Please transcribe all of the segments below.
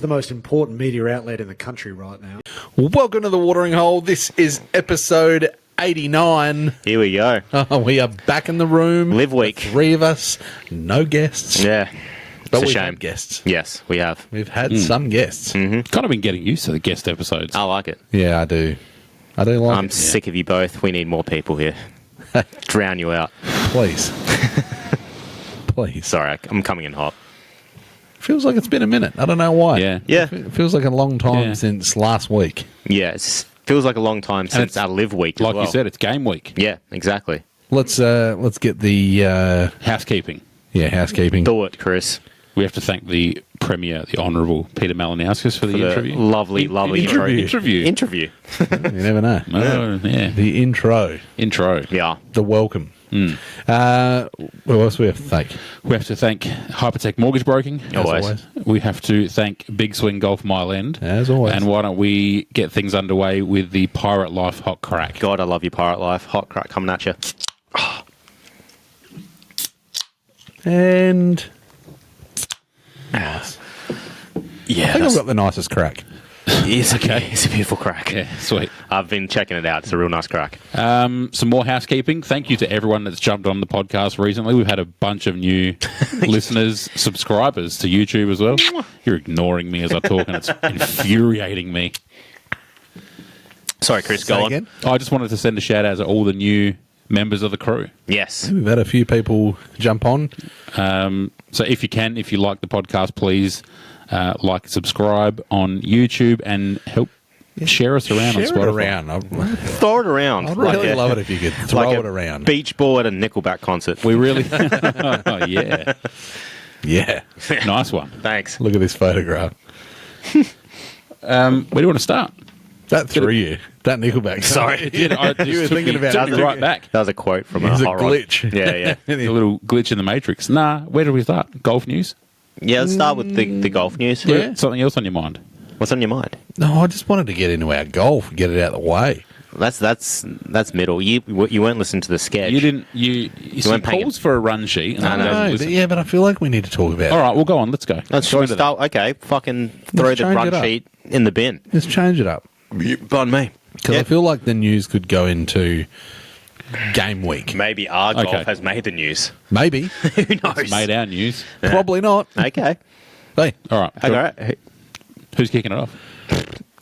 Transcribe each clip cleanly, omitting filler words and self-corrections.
The most important media outlet in the country right now. Welcome to the Watering Hole. This is episode 89. Here we go. We are back in the room. Live week. The three of us. No guests. Yeah. But It's a we've shame. had guests. Yes, we have. We've had some guests. Kind of been getting used to the guest episodes. I like it. Yeah, I do. I do like I'm it. sick of you both. We need more people here. Drown you out. Please. Please. Sorry, I'm coming in hot. Feels like it's been a minute. I don't know why. Yeah. Yeah. It feels like a long time Yeah. since last week. Yeah, it feels like a long time since it's- our live week as Like well. you said, it's game week. Yeah, exactly. Let's get the Housekeeping. housekeeping. Do it, Chris. We have to thank the Premier, the Honourable Peter Malinauskas for the The interview. lovely Interview. Interview. You never know. Oh, yeah. The intro. Yeah. The welcome. Who else do we have to thank? We have to thank Hypotheque Mortgage Broking. Always. We have to thank Big Swing Golf Mile End. As always. And why don't we get things underway with the Pirate Life Hot Crack? God, I love you, Pirate Life. Hot crack coming at you. And nice. Yeah. I think I've got the nicest crack. It's okay. It's a beautiful crack. Yeah, sweet. I've been checking it out. It's a real nice crack. Some more housekeeping. Thank you to everyone that's jumped on the podcast recently. We've had a bunch of new listeners, subscribers to YouTube as well. You're ignoring me as I talk, and it's infuriating me. Sorry, Chris, Say go on. again? I just wanted to send a shout out to all the new members of the crew. Yes. We've had a few people jump on. So if you like the podcast, please like, subscribe on YouTube, and help share us around on Share it Spotify. around. Throw it around. I'd really love it if you could throw like it around. Beach ball at a Nickelback concert. We really, oh, yeah, Yeah. nice one. Thanks. Look at this photograph. Where do you want to start? That threw you. That Nickelback. Sorry. I just You were took thinking me- about took it. me right back. That was a quote from It's a a horror. glitch. Yeah, yeah. A little glitch in the Matrix. Nah, where do we start? Golf news? Yeah, let's start with the golf news. Yeah. Something else on your mind? What's on your mind? No, I just wanted to get into our golf, get it out of the way. That's middle. You weren't listening to the sketch. You didn't. You weren't paying calls for a run sheet. and No, I no. didn't No, listen. yeah, but I feel like we need to talk about All it. right, well, go on. Let's go. Let's go into that. start. Okay, fucking throw Let's the change run it up. sheet in the bin. Let's change it up. Pardon me. Because I feel like the news could go into game week. Maybe our golf Okay. has made the news. Maybe. Who knows? Made our news. Probably not. Okay. Hey, All right. Okay. All right. Who's kicking it off?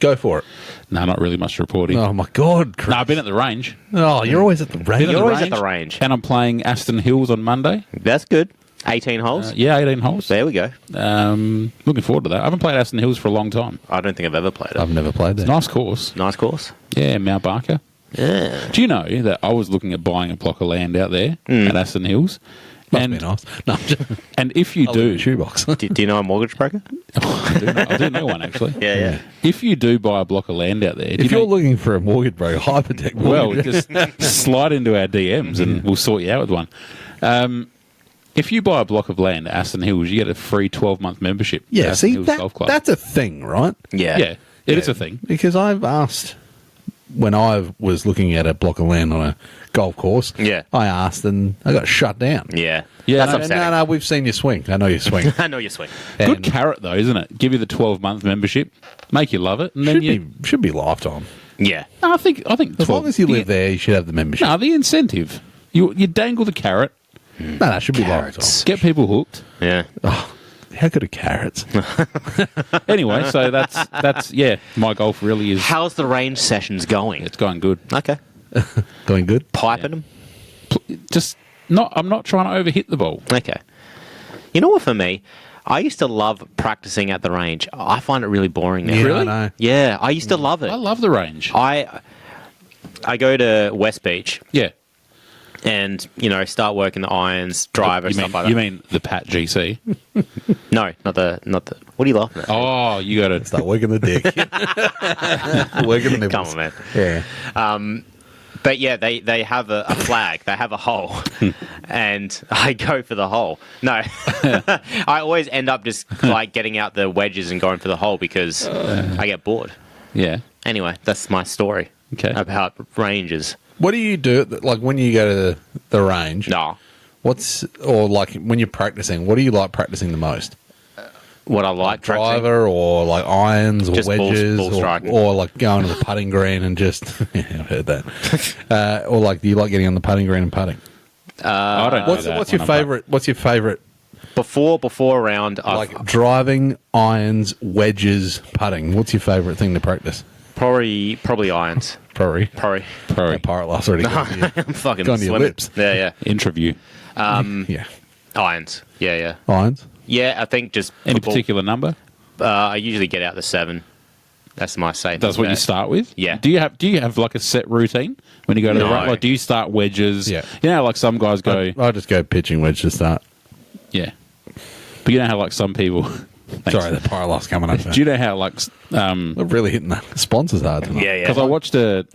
go for it. No, not really much reporting. Oh, my God. Chris. No, I've been at the range. Oh, you're always at the range. You're always at the range. And I'm playing Aston Hills on Monday. That's good. 18 holes. Yeah, 18 holes. There we go. Looking forward to that. I haven't played Aston Hills for a long time. I don't think I've ever played it. I've never played that. Nice course. Nice course. Yeah, Mount Barker. Yeah. Do you know that I was looking at buying a block of land out there at Aston Hills? Must and, be nice. No, I'm just, and if you I'll leave do, a shoebox. Do you know a mortgage broker? I do know one actually. Yeah, yeah. If you do buy a block of land out there, do If you you're know, looking for a mortgage broker, Hypotheque well, mortgage. just slide into our DMs and we'll sort you out with one. If you buy a block of land at Aston Hills, you get a free 12-month membership. to Yeah, Aston see, Hills Golf Club. that's a thing, right? Yeah. It is a thing. Because I've asked when I was looking at a block of land on a golf course. Yeah. I asked and I got shut down. Yeah. Yeah, That's no, upsetting. No, we've seen you swing. I know you swing. I know you swing. Good And carrot though, isn't it? Give you the 12-month membership, make you love it, and then should be lifetime. Yeah. No, I think As 12, long as you live there, you should have the membership. No, the incentive. You dangle the carrot, No, it should be Carrots. get people hooked. Yeah. lifetime. How good are carrots? Anyway, so that's yeah. My golf really is. How's the range sessions going? It's going good. Okay. Doing good? Piping them? Just not. I'm not trying to overhit the ball. Okay. You know what, for me, I used to love practicing at the range. I find it really boring now. Yeah, Really? I know. Yeah, I used to love it. I love the range. I go to West Beach Yeah. and, start working the irons, driver, you stuff mean, like that. you mean the Pat GC? No, not the. What are you laughing at? Oh, you got to. Start working the dick. Working the Come nipples. on, man. Yeah. But yeah, they have a flag. They have a hole, and I go for the hole. No, I always end up just like getting out the wedges and going for the hole because I get bored. Yeah. Anyway, that's my story Okay. about ranges. What do you do, like, when you go to the range? No, Or like when you're practicing, what do you like practicing the most? What I like practicing. driver or like irons or Just wedges ball striking. or like going to the putting green and just yeah, I've heard that. Or like, do you like getting on the putting green and putting? I don't know What's that your when I'm favorite? What's your favorite? Before a round, Like driving, irons, wedges, putting. What's your favorite thing to practice? probably irons. Probably. Probably. That pirate laugh's already gone to you. I'm fucking Gone to your swimming. lips. Yeah. Interview. Yeah. Irons. Yeah. Irons. Yeah, I think just Any football. particular number? I usually get out the 7. That's my safe. That's what you bet. start with? Yeah. Do you have like a set routine when you go to the No. right? Like, do you start wedges? Yeah. You know, like some guys go, I just go pitching wedge to start. yeah. But you know how like some people. Thanks. Sorry, the pirate laugh's coming up. Do you know how like We're really hitting the sponsors hard tonight. Yeah. because I watched a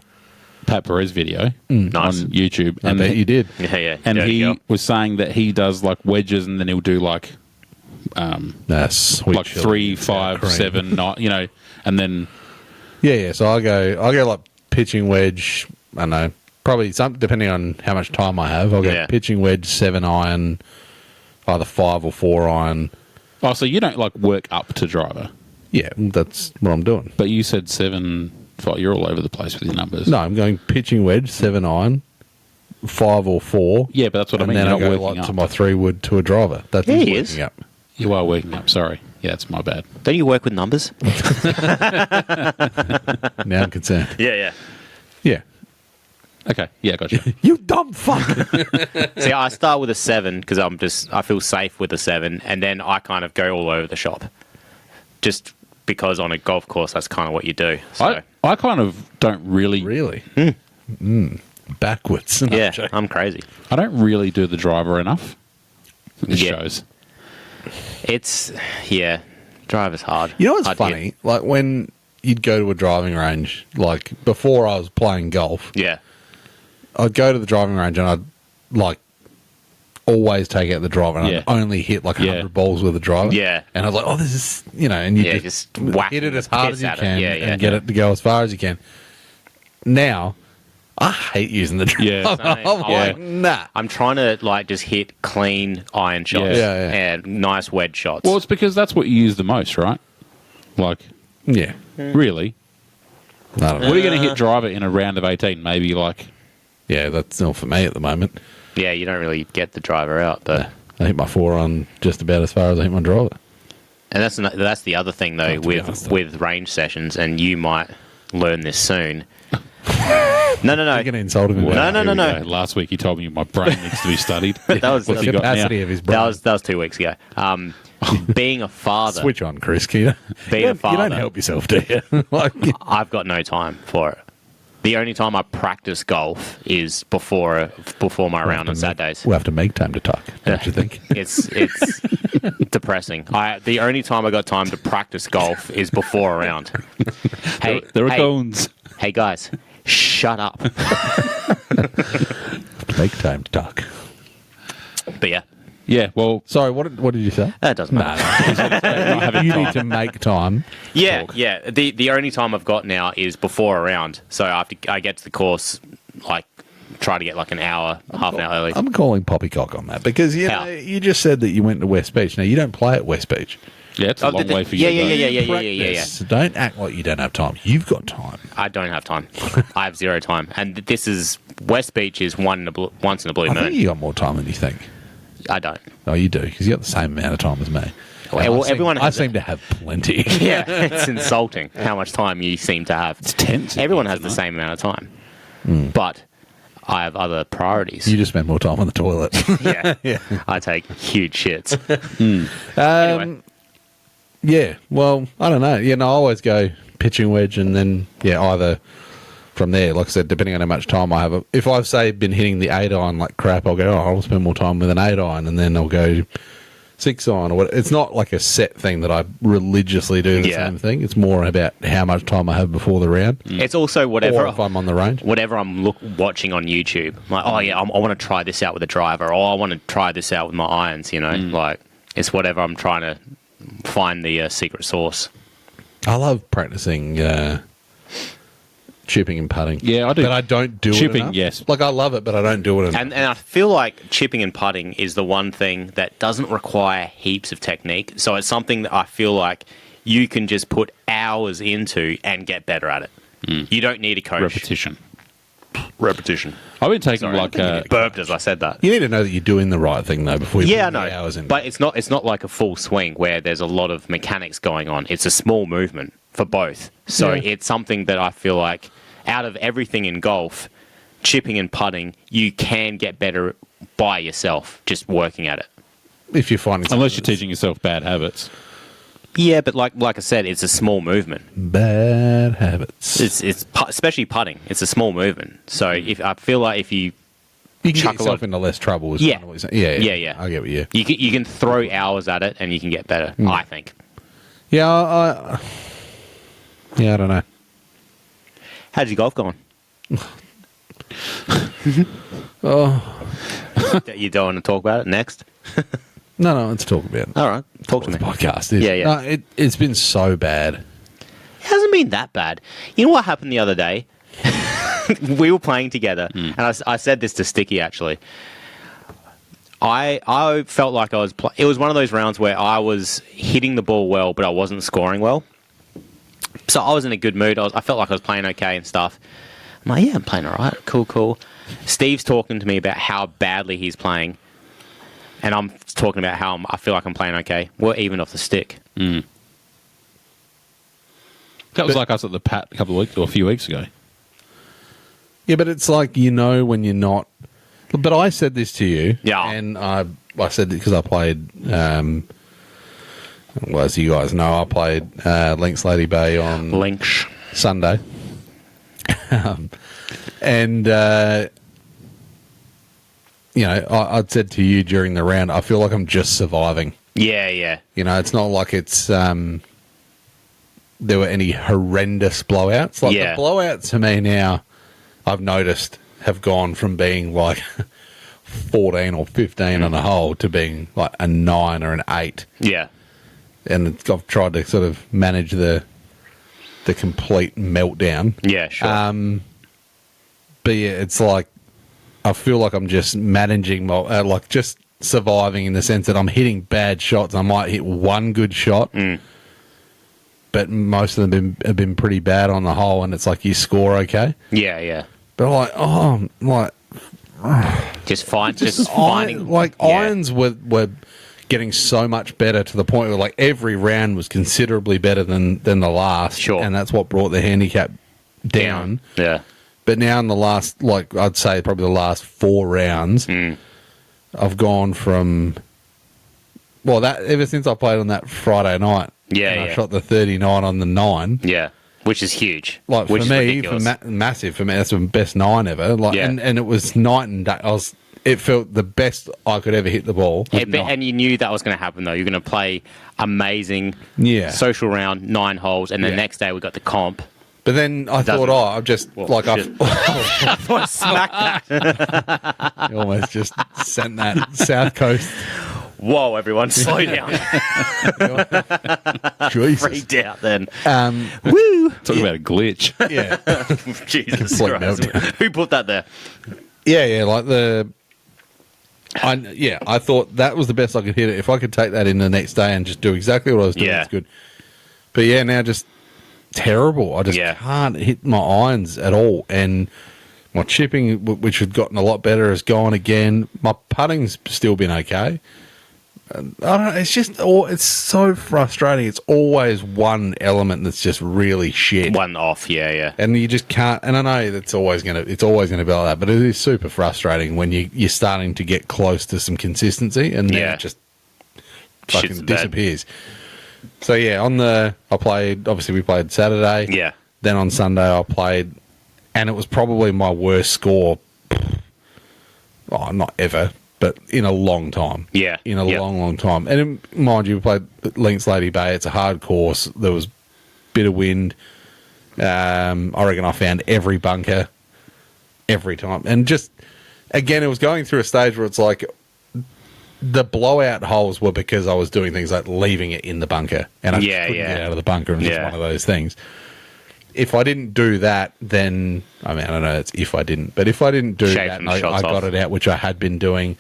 Pat Perez video Nice. on YouTube, I and bet you did. Yeah. and Dirty he girl. was saying that he does like wedges, and then he'll do like That's sweet like chili. 3, 5, Cream. 7, 9, you know, and then Yeah. So I go like pitching wedge. I don't know, probably some depending on how much time I have. I'll go Yeah. pitching wedge, 7 iron, either 5 or 4 iron. oh, so you don't like work up to driver, Yeah, that's what I'm doing. but you said 7, 5. You're all over the place with your numbers. No, I'm going pitching wedge, 7 iron, 5 or 4. Yeah, but that's what I and mean. then You're I not go working like up. to my 3 wood to a driver. That's Yeah, he working is. up. You are working up. Sorry. Yeah, it's my bad. Don't you work with numbers? Now I'm concerned. Yeah. Yeah. Okay. Yeah, gotcha. You dumb fuck. See, I start with a 7 because I feel safe with a 7, and then I kind of go all over the shop. Just because on a golf course, that's kind of what you do. So, I kind of don't really. Really? Backwards. No, yeah, joking. I'm crazy. I don't really do the driver enough. It Yeah. shows. Driver's hard. You know what's Hard to funny? get. Like when you'd go to a driving range, like before I was playing golf, Yeah. I'd go to the driving range and I'd like always take out the driver and Yeah. I'd only hit like 100 Yeah. balls with the driver. Yeah. And I was like, oh, this is, and you Yeah, just just whack hit it the as hard piss as you out of it. can Yeah, yeah. and get it to go as far as you can. Now, I hate using the driver. Yeah. I'm like, nah. I'm trying to just hit clean iron shots Yeah, yeah. and nice wedge shots. Well, it's because that's what you use the most, right? Like, Yeah. really? I don't know. What are you going to hit driver in a round of 18? Maybe like. Yeah, that's not for me at the moment. yeah, you don't really get the driver out, but I hit my 4 on just about as far as I hit my driver. and that's the other thing though Oh, to be honest, with range sessions, and you might learn this soon. No. You're going to insult him. No, no, Here no, we no. go. Last week you told me my brain needs to be studied. That was What's The he got now? capacity of his brain. that was 2 weeks ago. Being a father, Switch on, Chris. You Being a don't father. help yourself, do you? Like, I've got no time for it. The only time I practice golf is before my round on Saturdays. we'll have to make time to talk, don't you think? It's depressing. The only time I got time to practice golf is before a round. Hey, There are hey, cones. hey guys, shut up. Make time to talk. But yeah, Yeah, well, Sorry, what did you say? that doesn't matter. You need to make time. Yeah. The only time I've got now is before a round. So after I get to the course, try to get an hour, half an hour early. I'm calling poppycock on that because How? you just said that you went to West Beach. Now you don't play at West Beach. yeah, it's a long way for you. yeah, to go. yeah. Practice. Don't act like you don't have time. You've got time. I don't have time. I have zero time. And this is West Beach is once in a blue I moon. think you got more time than you think. I don't. Oh, you do because you got the same amount of time as me. Well, everyone I has seem to have plenty. Yeah, it's insulting how much time you seem to have. It's tense. Everyone has the same amount of time, but I have other priorities. You just spend more time on the toilet. yeah, I take huge shits. Anyway. Yeah, well, I don't know. I always go pitching wedge and then, either from there, like I said, depending on how much time I have. If I've, say, been hitting the 8 iron like crap, I'll go, I'll spend more time with an 8 iron and then I'll go 6 iron or what. It's not like a set thing that I religiously do the Yeah. same thing. It's more about how much time I have before the round It's also or if I'm on the range. whatever I'm watching on YouTube. Like, oh yeah, I want to try this out with a driver, or I want to try this out with my irons. It's whatever I'm trying to find the secret sauce. I love practicing chipping and putting. Yeah, I do. But I don't do Chipping, it enough. yes. Like, I love it, but I don't do it enough. And I feel like chipping and putting is the one thing that doesn't require heaps of technique. So it's something that I feel like you can just put hours into and get better at it. You don't need a coach. Repetition. I've been taking Burped as I said that. You need to know that you're doing the right thing, though, before you Yeah, I put know. the hours in. But it's not like a full swing where there's a lot of mechanics going on. It's a small movement for both. So it's something that I feel like out of everything in golf, chipping and putting, you can get better by yourself, just working at it. If you're finding unless you're teaching yourself bad habits. Yeah, but like I said, it's a small movement. bad habits. It's especially putting. It's a small movement. So I feel like if you You can chuck get a lot yourself into less trouble. Yeah. Kind of what you're saying. Yeah. I get what you. you can throw hours at it and you can get better. I think. Yeah, I don't know. How's your golf going? You don't want to talk about it next? No, let's talk about it. All right, talk to me. The podcast is. Yeah. No, it's been so bad. It hasn't been that bad. You know what happened the other day? We were playing together, and I said this to Sticky actually. I felt like it was one of those rounds where I was hitting the ball well, but I wasn't scoring well. So I was in a good mood. I felt like I was playing okay and stuff. I'm like, yeah, I'm playing all right. Cool. Steve's talking to me about how badly he's playing, and I'm talking about how I feel like I'm playing okay. We're even off the stick. That was like us at the Pat a few weeks ago. Yeah, but it's like, when you're not. But I said this to you. Yeah. And I said it because I played, well, as you guys know, I played Lynx Lady Bay on Lynx. Sunday. And, I'd said to you during the round, I feel like I'm just surviving. Yeah. It's not like it's there were any horrendous blowouts. Like the blowouts to me now, I've noticed, have gone from being like 14 or 15 on a hole to being like a 9 or an 8. Yeah. And I've tried to sort of manage the complete meltdown. Yeah, sure. But yeah, it's like I feel like I'm just managing my like just surviving in the sense that I'm hitting bad shots. I might hit one good shot, but most of them have been pretty bad on the hole, and it's like you score okay. Yeah. But Just finding irons were getting so much better to the point where like every round was considerably better than the last. Sure. And that's what brought the handicap down. Yeah. But now in the last, like I'd say probably the last 4 rounds, I've gone from that ever since I played on that Friday night. I shot the 39 on the 9. Yeah. Which is huge. Like which for me, massive for me. That's the best 9 ever. Like, and it was night and day. It felt the best I could ever hit the ball. And you knew that was going to happen, though. You're going to play amazing social round, 9 holes, and the next day we got the comp. But then I thought, I've just, I thought I smacked that. You almost just sent that South Coast. Whoa, everyone, slow down. Jesus. Freaked out then. Woo! Talking about a glitch. Yeah. Jesus Complete Christ. meltdown. Who put that there? Yeah, like I thought that was the best I could hit it. If I could take that in the next day and just do exactly what I was doing, it's good. But yeah, now just terrible. I just can't hit my irons at all. And my chipping, which had gotten a lot better, has gone again. My putting's still been okay. I don't know. It's just it's so frustrating. It's always one element that's just really shit. One off, yeah. And you just can't. And I know it's always gonna be like that. But it is super frustrating when you're starting to get close to some consistency, and then it just fucking disappears. So yeah, we played Saturday. Yeah. Then on Sunday I played, and it was probably my worst score. Not ever. But in a long time. Yeah. In a long time. And mind you, we played Lynx Lady Bay. It's a hard course. There was a bit of wind. I reckon I found every bunker every time. And just, again, it was going through a stage where it's like the blowout holes were because I was doing things like leaving it in the bunker. And I just couldn't get out of the bunker. And it was just one of those things. if I didn't do that, then I mean I don't know. It's if I didn't, but if I didn't do that, and I got it out, which I had been doing.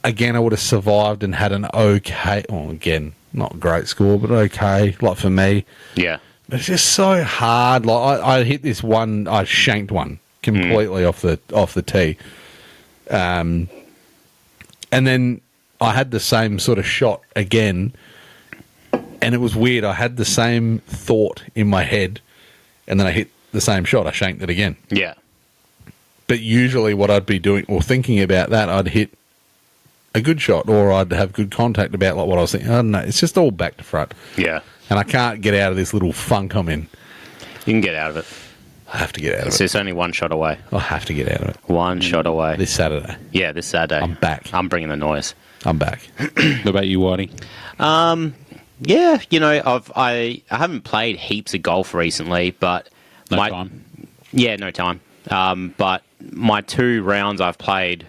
Again, I would have survived and had an okay. Well, again, not a great score, but okay. Like for me, Yeah. it's just so hard. Like I hit this one, I shanked one completely off the tee, and then I had the same sort of shot again, and it was weird. I had the same thought in my head, and then I hit the same shot. I shanked it again. Yeah. But usually, what I'd be doing or thinking about that, I'd hit a good shot, or I'd have good contact about like what I was thinking. I don't know. It's just all back to front. Yeah. And I can't get out of this little funk I'm in. You can get out of it. I have to get out of So it. it's only one shot away. I have to get out of it. One shot away. This Saturday. Yeah, this Saturday. I'm back. I'm bringing the noise. I'm back. What about you, Whitey? Yeah, you know, I haven't played heaps of golf recently, but No time. Yeah, no time. But my 2 rounds I've played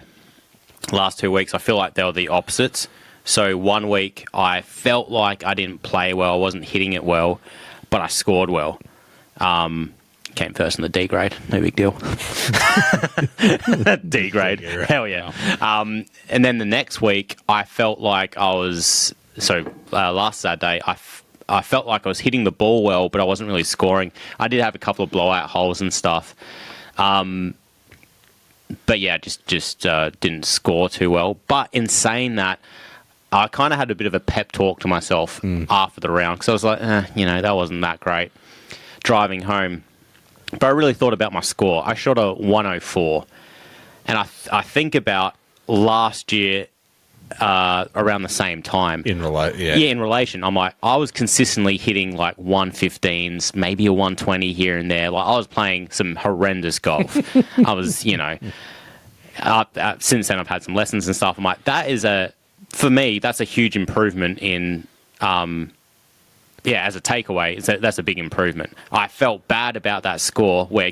last 2 weeks, I feel like they were the opposites. So 1 week I felt like I didn't play well, I wasn't hitting it well, but I scored well. Came first in the D grade, no big deal. D grade, hell yeah. And then the next week I felt like I was, last Saturday I felt like I was hitting the ball well, but I wasn't really scoring. I did have a couple of blowout holes and stuff. But yeah, just didn't score too well. But in saying that, I kind of had a bit of a pep talk to myself after the round, because I was like, that wasn't that great driving home. But I really thought about my score. I shot a 104, and I think about last year around the same time. In relation. I'm like, I was consistently hitting like 115s, maybe a 120 here and there. Like I was playing some horrendous golf. I was, since then I've had some lessons and stuff. I'm like, for me, that's a huge improvement in, as a takeaway, that's a big improvement. I felt bad about that score where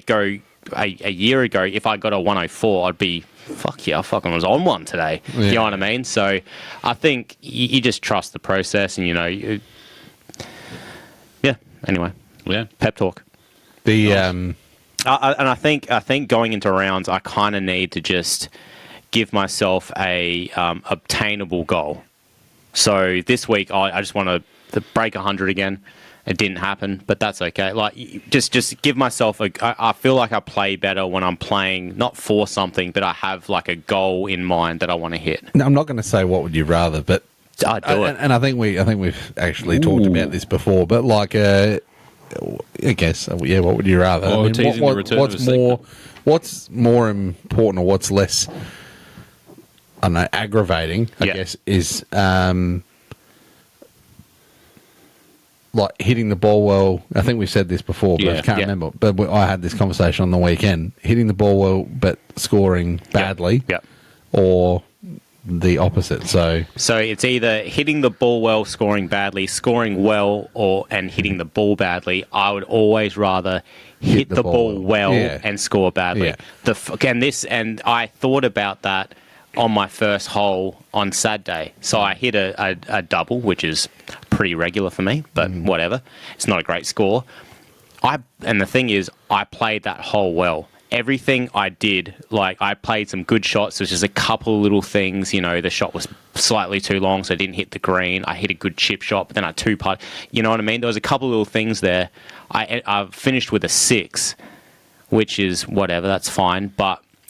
a year ago, if I got a 104, I'd be, fuck yeah, I fucking was on one today. Yeah. You know what I mean? So I think you just trust the process and, anyway. Yeah. Pep talk. And I think going into rounds, I kind of need to just give myself a obtainable goal. So this week, I just want to break 100 again. It didn't happen, but that's okay. Like, just give myself I feel like I play better when I'm playing not for something, but I have like a goal in mind that I want to hit. No, I'm not going to say what would you rather, but I do it. And I think we've actually talked about this before. But like, I guess, what would you rather? Oh, what's more important, or what's less? I don't know, aggravating. I guess is. Like hitting the ball well. I think we've said this before, but I can't remember. But I had this conversation on the weekend. Hitting the ball well, but scoring badly, or the opposite. So it's either hitting the ball well, scoring badly, scoring well, and hitting the ball badly. I would always rather hit the ball well and score badly. Yeah. And I thought about that on my first hole on Saturday. So I hit a double, which is pretty regular for me, but whatever. It's not a great score. And the thing is, I played that hole well. Everything I did, like I played some good shots. There's just a couple of little things, the shot was slightly too long, so I didn't hit the green. I hit a good chip shot, but then I two-putt. You know what I mean? There was a couple of little things there. I finished with a 6, which is whatever, that's fine.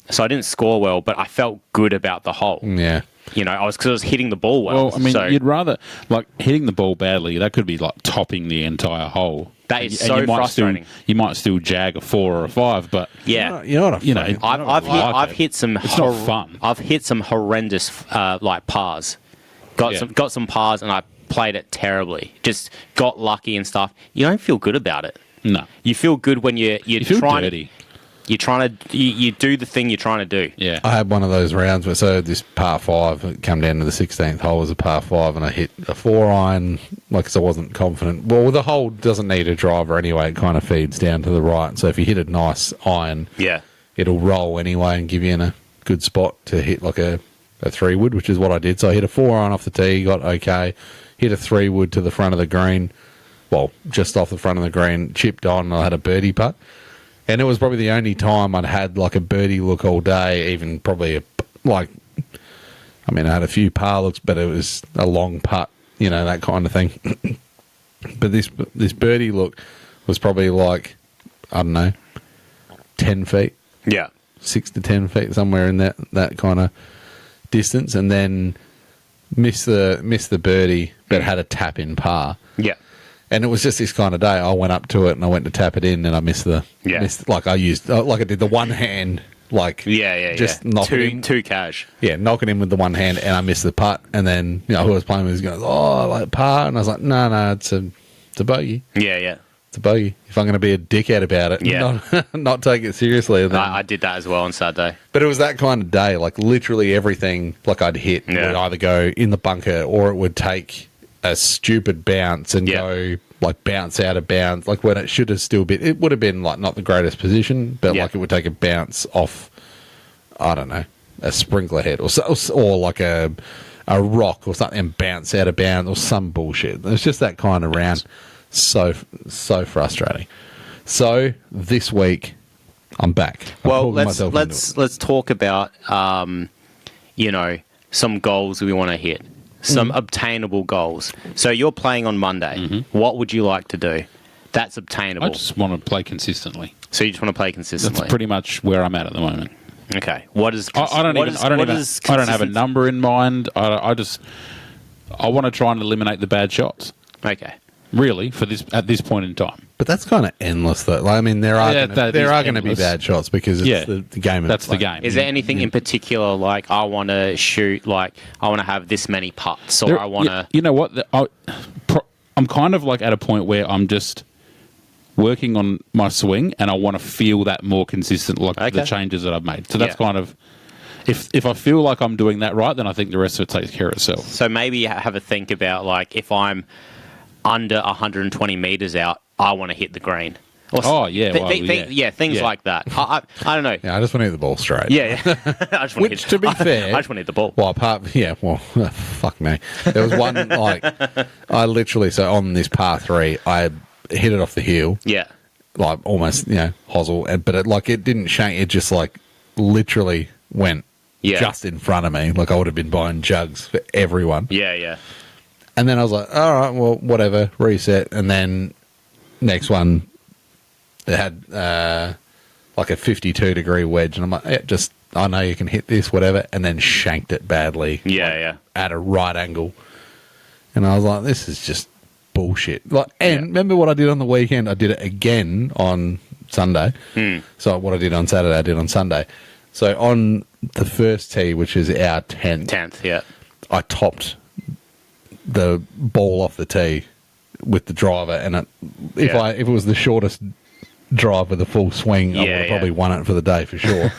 So I didn't score well, but I felt good about the hole. Yeah. Because I was hitting the ball well. Well, I mean, you'd rather, like, hitting the ball badly, that could be, like, topping the entire hole. That is so frustrating. You might still jag a 4 or a 5, but... Yeah. I've hit some... It's not fun. I've hit some horrendous, pars. Got some pars, and I played it terribly. Just got lucky and stuff. You don't feel good about it. No. You feel good when you feel dirty. You're trying to you do the thing you're trying to do. Yeah, I had one of those rounds where this par 5 it come down to the 16th hole was a par 5, and I hit a 4-iron because I wasn't confident. Well, the hole doesn't need a driver anyway; it kind of feeds down to the right. So if you hit a nice iron, it'll roll anyway and give you in a good spot to hit like a 3-wood, which is what I did. So I hit a 4-iron off the tee, got okay, hit a 3-wood to the front of the green, well, just off the front of the green, chipped on, and I had a birdie putt. And it was probably the only time I'd had like a birdie look all day, even probably I had a few par looks, but it was a long putt, that kind of thing. But this birdie look was probably like, I don't know, 10 feet. Yeah. 6 to 10 feet, somewhere in that kind of distance, and then missed the birdie, but had a tap in par. Yeah. And it was just this kind of day. I went up to it and I went to tap it in, and I missed I did the one hand, just knock it in. Too cash. Yeah, knock it in with the one hand, and I missed the putt. And then who I was playing with was going, par, and I was like, no, it's a bogey. Yeah, yeah. It's a bogey. If I'm going to be a dickhead about it, not take it seriously. Then. I did that as well on Saturday. But it was that kind of day. Like literally everything, I'd hit would either go in the bunker or it would take a stupid bounce and go bounce out of bounds. Like when it should have still been, it would have been not the greatest position, but it would take a bounce off, I don't know, a sprinkler head or like a rock or something and bounce out of bounds or some bullshit. It's just that kind of round. So frustrating. So this week I'm back. Well, let's talk about some goals we want to hit, some obtainable goals. So you're playing on Monday. Mm-hmm. What would you like to do? That's obtainable. I just want to play consistently. So you just want to play consistently. That's pretty much where I'm at the moment. Okay. What is? I don't have a number in mind. I want to try and eliminate the bad shots. Okay. Really, at this point in time. But that's kind of endless, though. There are going to be bad shots because it's the game. That's the game. Is there anything in particular, like I want to shoot, like I want to have this many putts, or I want to? You know what? I'm kind of at a point where I'm just working on my swing, and I want to feel that more consistent, the changes that I've made. So that's kind of. If I feel like I'm doing that right, then I think the rest of it takes care of itself. So maybe have a think about if I'm under 120 meters out, I want to hit the green. Things like that. I don't know. Yeah, I just want to hit the ball straight. Yeah. I just want to be fair, I just want to hit the ball. Well, fuck me. There was one I literally on this par 3, I hit it off the heel. Yeah. Almost hosel, but it didn't shank. It just literally went just in front of me. I would have been buying jugs for everyone. Yeah, yeah. And then I was like, all right, well, whatever, reset. And then next one, it had a 52-degree wedge. And I'm like, I know you can hit this, whatever. And then shanked it badly. Yeah, at a right angle. And I was like, this is just bullshit. Remember what I did on the weekend? I did it again on Sunday. So what I did on Saturday, I did on Sunday. So on the first tee, which is our 10th, yeah, I topped the ball off the tee with the driver, and if it was the shortest drive with a full swing, I would have probably won it for the day for sure.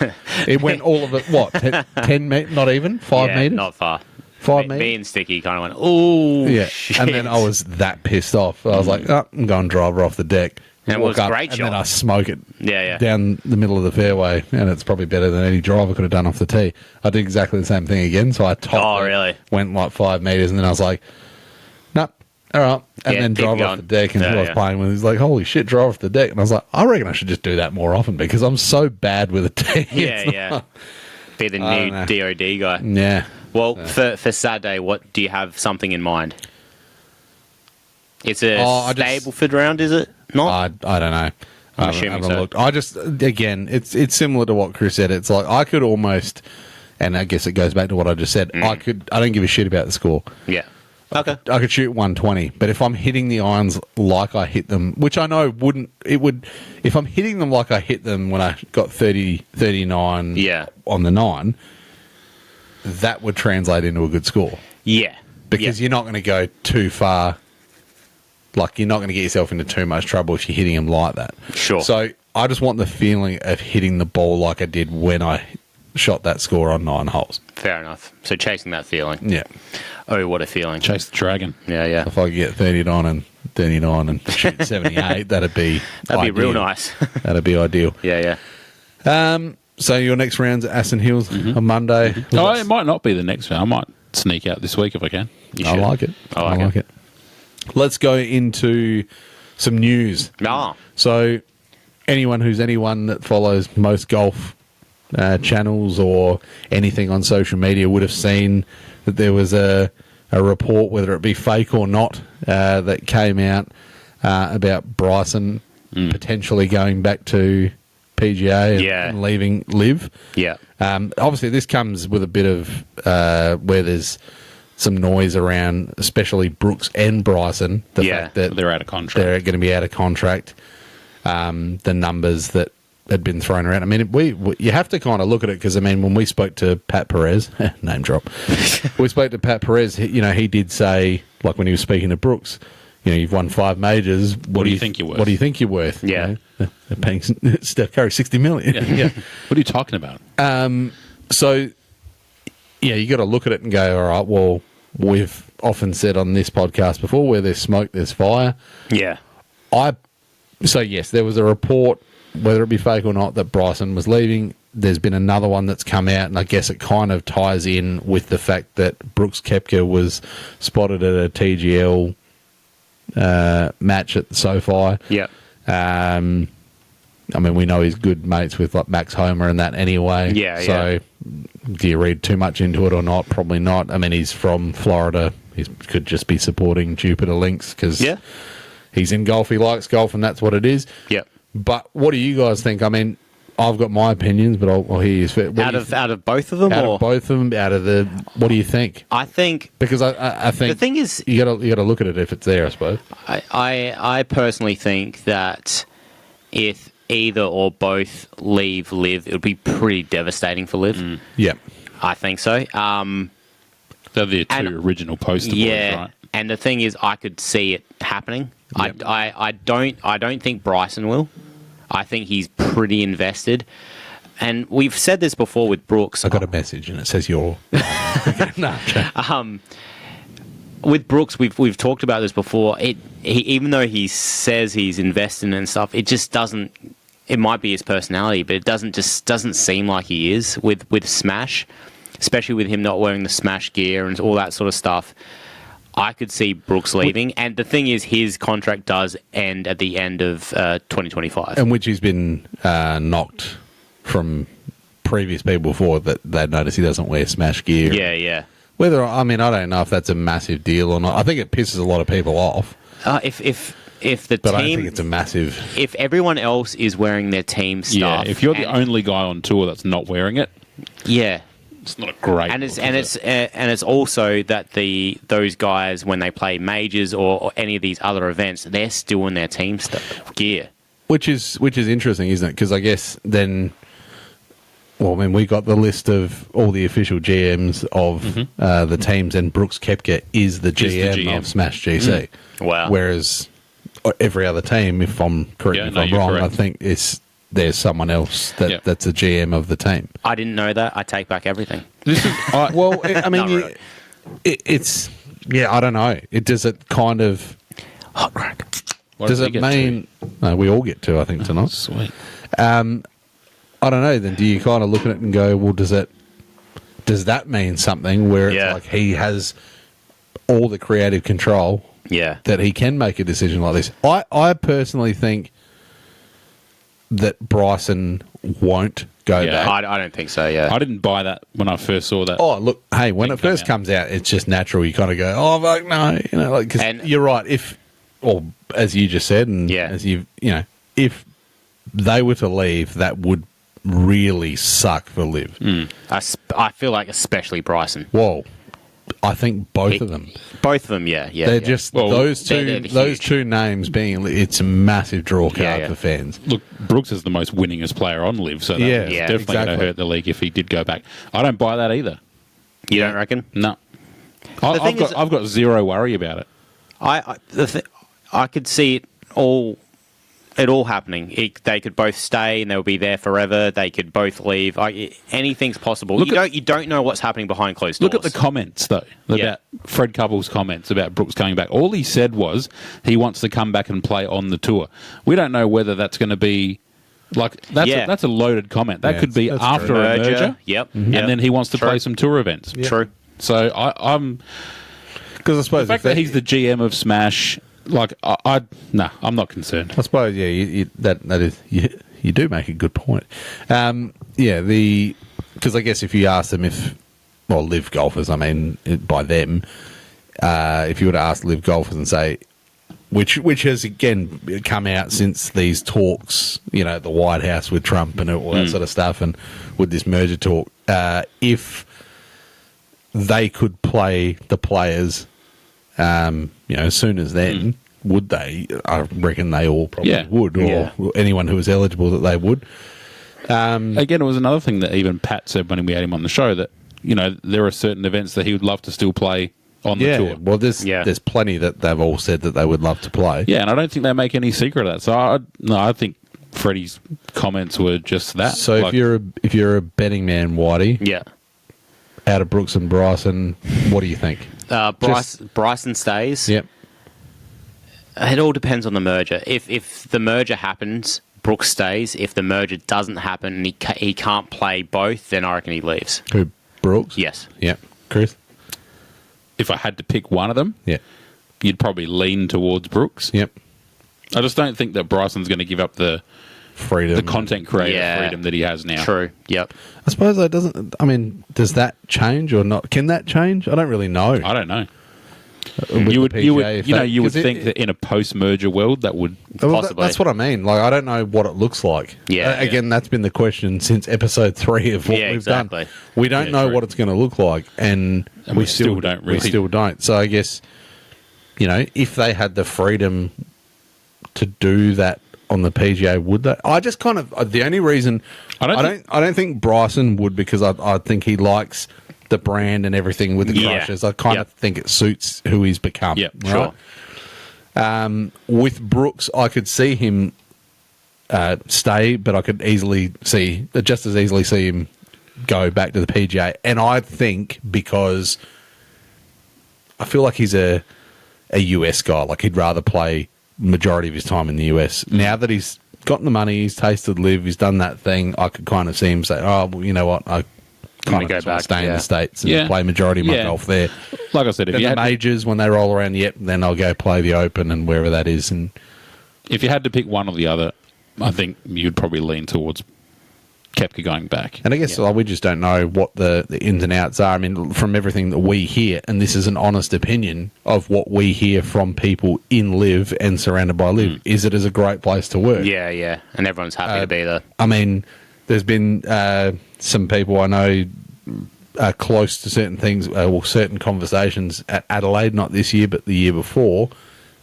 It went all of it, 10 meters, not even 5 meters, not far. 5 meters. Me and Sticky kind of went, oh, yeah. shit. And then I was that pissed off. I was like, I'm going driver off the deck. And it was a great shot. shot. And then I smoke it yeah. down the middle of the fairway, and it's probably better than any driver could have done off the tee. I did exactly the same thing again, so I topped really? Went 5 meters, and then I was like, nope, all right. And then driver off the deck, and who I was playing with, he's like, holy shit, driver off the deck. And I was like, I reckon I should just do that more often because I'm so bad with a tee. Yeah. Be the new DOD guy. Yeah. Well, for Saturday, what do you have something in mind? It's a Stableford round, is it? Not? I don't know. I'm assuming so. Looked. I just, again, it's similar to what Chris said. It's like I could almost, and I guess it goes back to what I just said. I don't give a shit about the score. Yeah. Okay. I could shoot 120, but if I'm hitting the irons like I hit them, which I know if I'm hitting them like I hit them when I got 39 on the 9, that would translate into a good score. Yeah. Because you're not going to go too far. You're not going to get yourself into too much trouble if you're hitting them like that. Sure. So I just want the feeling of hitting the ball like I did when I shot that score on 9 holes. Fair enough. So chasing that feeling. Yeah. Oh, what a feeling. Chase the dragon. Yeah. If I could get 39 and shoot 78, that'd be real nice. That'd be ideal. Yeah. So your next round's at Aston Hills on Monday. No, it might not be the next round. I might sneak out this week if I can. I like it. I like it. let's go into some news. Ah, So, anyone that follows most golf channels or anything on social media would have seen that there was a report, whether it be fake or not, that came out about Bryson potentially going back to PGA and leaving LIV. yeah. Obviously, this comes with a bit of where there's some noise around, especially Brooks and Bryson. The fact that they're out of contract. They're going to be out of contract. The numbers that had been thrown around. I mean, you have to kind of look at it because, I mean, when we spoke to Pat Perez, name drop, we spoke to Pat Perez, he did say, like when he was speaking to Brooks, you've won 5 majors. What do you think you're worth? What do you think you're worth? Yeah. They're paying Steph Curry $60 million. Yeah. What are you talking about? So, you got to look at it and go, all right, well, we've often said on this podcast before, where there's smoke, there's fire. Yeah. So, yes, there was a report, whether it be fake or not, that Bryson was leaving. There's been another one that's come out, and I guess it kind of ties in with the fact that Brooks Koepka was spotted at a TGL match at the SoFi. Yeah. I mean, we know he's good mates with like Max Homer and that anyway. Yeah, so, do you read too much into it or not? Probably not. I mean, he's from Florida. He could just be supporting Jupiter Links because he's in golf. He likes golf, and that's what it is. Yeah. But what do you guys think? I mean, I've got my opinions, but I'll hear yours. Out of both of them, out of both of them, out of the. What do you think? I think Because I think the thing is, you got to look at it if it's there. I suppose. I personally think that if either or both leave LIV, it would be pretty devastating for LIV. Yeah. I think so. They're the two original poster boys, right? And the thing is, I could see it happening. Yep. I don't think Bryson will. I think he's pretty invested. And we've said this before with Brooks. I got a message and it says you're. With Brooks, we've talked about this before. Even though he says he's invested and stuff, it just doesn't. It might be his personality, but it doesn't seem like he is with Smash, especially with him not wearing the Smash gear and all that sort of stuff. I could see Brooks leaving, and the thing is, his contract does end at the end of 2025, and which he's been knocked from previous people before that they notice he doesn't wear Smash gear. Yeah. Whether I don't know if that's a massive deal or not. I think it pisses a lot of people off. If the but team, I don't think it's a massive. If everyone else is wearing their team stuff, if you're the only guy on tour that's not wearing it, it's not a great. And it's also that those guys, when they play majors or any of these other events, they're still in their team stuff gear, which is interesting, isn't it? Because I guess then. Well, I mean, we got the list of all the official GMs of the teams, and Brooks Koepka is the GM of Smash GC. Wow. Whereas every other team, if I'm correct, I'm wrong, correct. I think there's someone else that's a GM of the team. I didn't know that. I take back everything. Well, I mean, really. It's I don't know. Does it kind of hot crack? Does it mean? No, we all get to. I think tonight. Sweet. I don't know. Then do you kind of look at it and go, well, does that mean something where it's like he has all the creative control? That he can make a decision like this. I personally think that Bryson won't go back. I don't think so. Yeah, I didn't buy that when I first saw that. Oh, look, hey, when it first comes out, it's just natural. You kind of go, oh, fuck, no, because you're right. Or as you just said, and as if they were to leave, that would really suck for LIV. I feel like especially Bryson. Whoa. I think both of them. Both of them, yeah. They're just those two names being. It's a massive draw card for fans. Look, Brooks is the most winningest player on LIV, so that's definitely going to hurt the league if he did go back. I don't buy that either. You don't reckon? No. I've got zero worry about it. I could see it all happening. They could both stay and they'll be there forever. They could both leave. Anything's possible. You don't know what's happening behind closed doors. Look at the comments, though, about Fred Couples' comments about Brooks coming back. All he said was he wants to come back and play on the tour. We don't know whether that's going to be... That's a loaded comment. That could be after a merger. Yep. And then he wants to play some tour events. True. So I'm... Because I suppose The fact that he's the GM of Smash, like, I'm not concerned. I suppose, yeah, you do make a good point. Because I guess if you ask them LIV golfers, I mean, by them, if you were to ask LIV golfers and say, which has again come out since these talks, the White House with Trump and all that sort of stuff, and with this merger talk, if they could play the players, as soon as then, would they? I reckon they all probably would, or anyone who was eligible that they would. Again, it was another thing that even Pat said when we had him on the show that, there are certain events that he would love to still play on the tour. Well, there's plenty that they've all said that they would love to play. Yeah, and I don't think they make any secret of that. So I think Freddie's comments were just that. So if you're a betting man, Whitey, out of Brooks and Bryson, what do you think? Bryson stays. Yep. It all depends on the merger. If the merger happens, Brooks stays. If the merger doesn't happen and he can't play both, then I reckon he leaves. Who, Brooks? Yes. Yep. Chris? If I had to pick one of them, you'd probably lean towards Brooks. Yep. I just don't think that Bryson's going to give up the freedom, the content creator freedom that he has now. True. Yep. I suppose that doesn't. I mean, does that change or not? Can that change? I don't really know. I don't know. You would think that in a post-merger world that would possibly. That's what I mean. Like, I don't know what it looks like. Yeah. Again, that's been the question since episode 3 of what we've done. We don't know what it's going to look like, and we still don't. Really. We still don't. So I guess, if they had the freedom to do that on the PGA, would they? I just kind of the only reason I don't think Bryson would, because I think he likes the brand and everything with the crushes. I kind of think it suits who he's become. Yeah, right? Sure. With Brooks, I could see him stay, but I could just as easily see him go back to the PGA. And I think because I feel like he's a US guy, like he'd rather play majority of his time in the US. Now that he's gotten the money, he's tasted LIV, he's done that thing, I could kind of see him say, oh, well, you know what, I kind of go back, stay in the States and play majority of my golf there. Like I said, if then the majors, when they roll around, then I'll go play the Open and wherever that is. And if you had to pick one or the other, I think you'd probably lean towards Koepka going back. And I guess we just don't know what the ins and outs are. I mean, from everything that we hear, and this is an honest opinion of what we hear from people in LIV and surrounded by LIV, is it is a great place to work. Yeah, and everyone's happy to be there. I mean, there's been some people I know close to certain things, certain conversations at Adelaide, not this year, but the year before,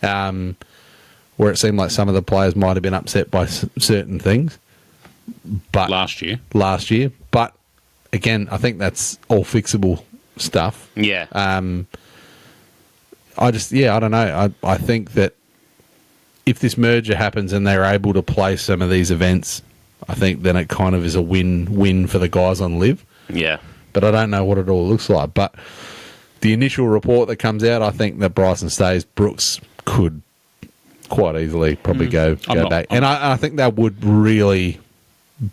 where it seemed like some of the players might have been upset by certain things. But last year. But again, I think that's all fixable stuff. Yeah. I don't know. I think that if this merger happens and they're able to play some of these events, I think then it kind of is a win-win for the guys on LIV. Yeah. But I don't know what it all looks like. But the initial report that comes out, I think that Bryson stays. Brooks could quite easily probably go back. And I think that would really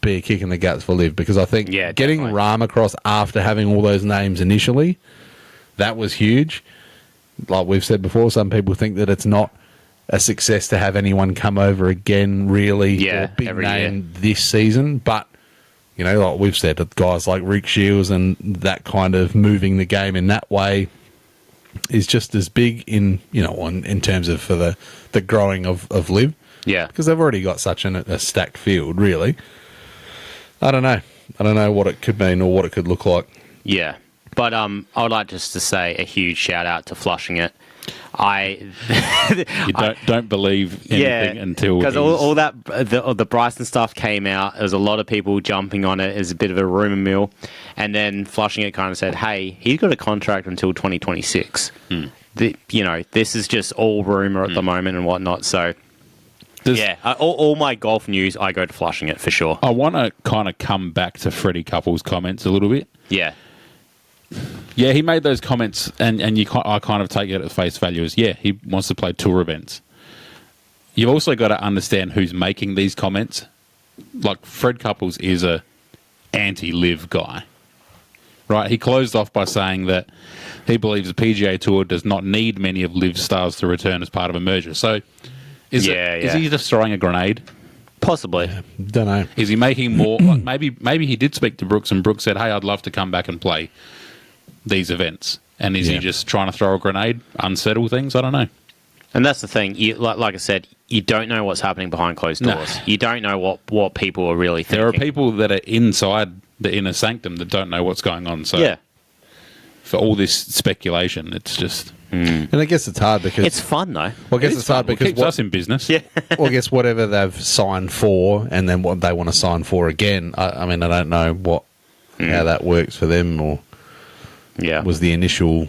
be a kick in the guts for LIV, because I think getting Rahm across after having all those names initially, that was huge. Like we've said before, some people think that it's not a success to have anyone come over again, really, or big name this season. But, like we've said, guys like Rick Shields and that kind of moving the game in that way is just as big in terms of for the growing of LIV. Yeah. Because they've already got such a stacked field, really. I don't know. I don't know what it could mean or what it could look like. Yeah. But I would like just to say a huge shout out to Flushing It. You don't believe anything until, because all that the Bryson stuff came out. There was a lot of people jumping on it as a bit of a rumor mill, and then Flushing It kind of said, "Hey, he's got a contract until 2026." This is just all rumor at the moment and whatnot. So. All my golf news, I go to Flushing It for sure. I want to kind of come back to Freddie Couples' comments a little bit. Yeah. Yeah, he made those comments, and I kind of take it at face value as, he wants to play tour events. You've also got to understand who's making these comments. Like, Fred Couples is a anti-LIV guy. right? He closed off by saying that he believes the PGA Tour does not need many of LIV stars to return as part of a merger. So, is he just throwing a grenade? Possibly. Don't know. Is he making more? Like maybe he did speak to Brooks, and Brooks said, "Hey, I'd love to come back and play these events." And is he just trying to throw a grenade, unsettle things? I don't know. And that's the thing. Like I said, you don't know what's happening behind closed doors. You don't know what people are really thinking. There are people that are inside the inner sanctum that don't know what's going on. So for all this speculation, it's just... And I guess it's hard because... It's fun, though. Well, I guess it's hard because... It keeps us in business. Yeah. Well, I guess whatever they've signed for and then what they want to sign for again, I mean, I don't know how that works for them or was the initial...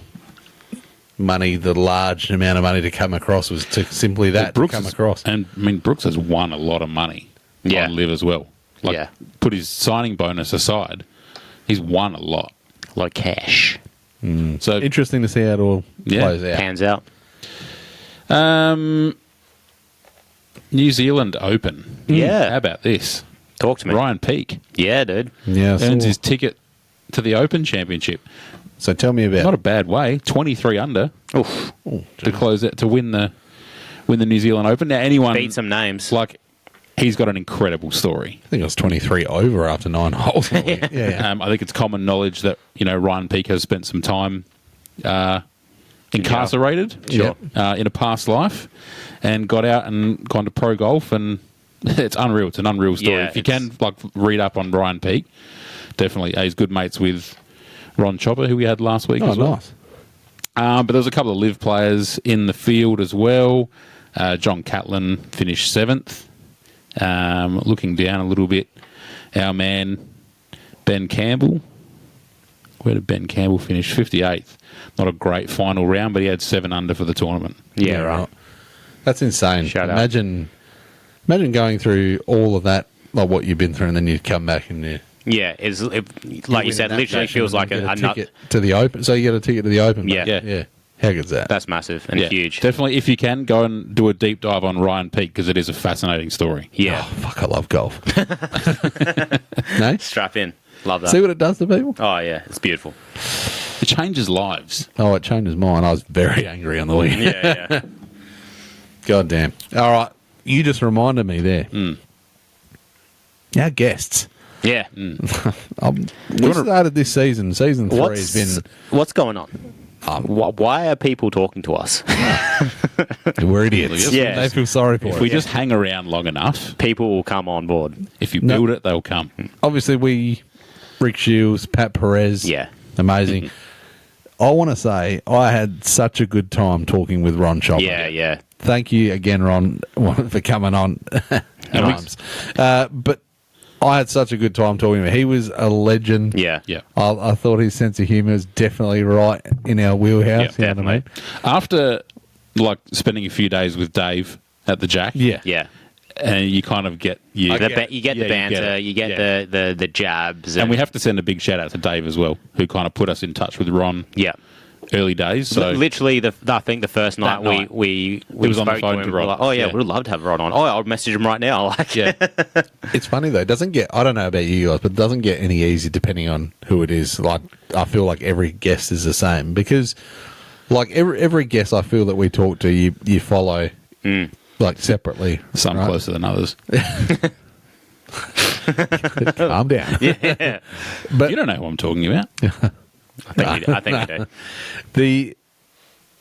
money, the large amount of money to come across was to simply that to come across. And I mean, Brooks has won a lot of money on LIV as well. Put his signing bonus aside, he's won a lot. A lot of cash. So interesting to see how it all plays out. Pans out. New Zealand Open. Yeah. How about this? Talk to me. Ryan Peake. Yeah, dude. Yeah, earns his ticket to the Open Championship. So tell me about... Not a bad way. 23 under. Oof. To close it, to win the New Zealand Open. Now, anyone... Beat some names. Like, he's got an incredible story. I think it was 23 over after 9 holes. I think it's common knowledge that, Ryan Peake has spent some time incarcerated in a past life and got out and gone to pro golf, and it's unreal. It's an unreal story. Yeah, if you can read up on Ryan Peake, definitely. He's good mates with Ron Chopper, who we had last week as well. Nice. But there was a couple of LIV players in the field as well. John Catlin finished 7th. Looking down a little bit, our man Ben Campbell. Where did Ben Campbell finish? 58th. Not a great final round, but he had 7 under for the tournament. Yeah, right. That's insane. Shout out. Imagine going through all of that, like what you've been through, and then you come back and you... Yeah, like you said, literally feels like a ticket to the Open. So you get a ticket to the Open. Yeah. How good's that? That's massive and huge. Definitely, if you can, go and do a deep dive on Ryan Peake because it is a fascinating story. Yeah. Oh, fuck, I love golf. No? Strap in. Love that. See what it does to people? Oh, yeah. It's beautiful. It changes lives. Oh, it changes mine. I was very angry on the weekend. Yeah. God damn. All right. You just reminded me there. Our guests. Yeah. We started this season. Season 3 has been... What's going on? Why are people talking to us? We're idiots. Yeah. They feel sorry for us. If we just hang around long enough, People will come on board. if you build it, they'll come. Obviously, Rick Shields, Pat Perez. Yeah. Amazing. I want to say I had such a good time talking with Ron Chopper. Yeah. Thank you again, Ron, for coming on. Rhymes. But I had such a good time talking to him. He was a legend. Yeah. I thought his sense of humour is definitely right in our wheelhouse. Yeah, you know what I mean? After spending a few days with Dave at the Jack, Yeah. and you kind of get You get the it. banter, you get the jabs. And we have to send a big shout out to Dave as well, who kind of put us in touch with Ron. Yeah. Early days. So literally, I think the first night night. we was on the spoke phone to to him. Ron. We're like, oh yeah, Yeah. we'd love to have Ron on. Oh, I'll message him right now. yeah, It's funny though. It doesn't get. I don't know about you guys, but it doesn't get any easier depending on who it is. Like I feel like every guest is the same because, like every guest I feel that we talk to, you follow like separately. some right? closer than others. Calm down. Yeah, But You don't know who I'm talking about. I think you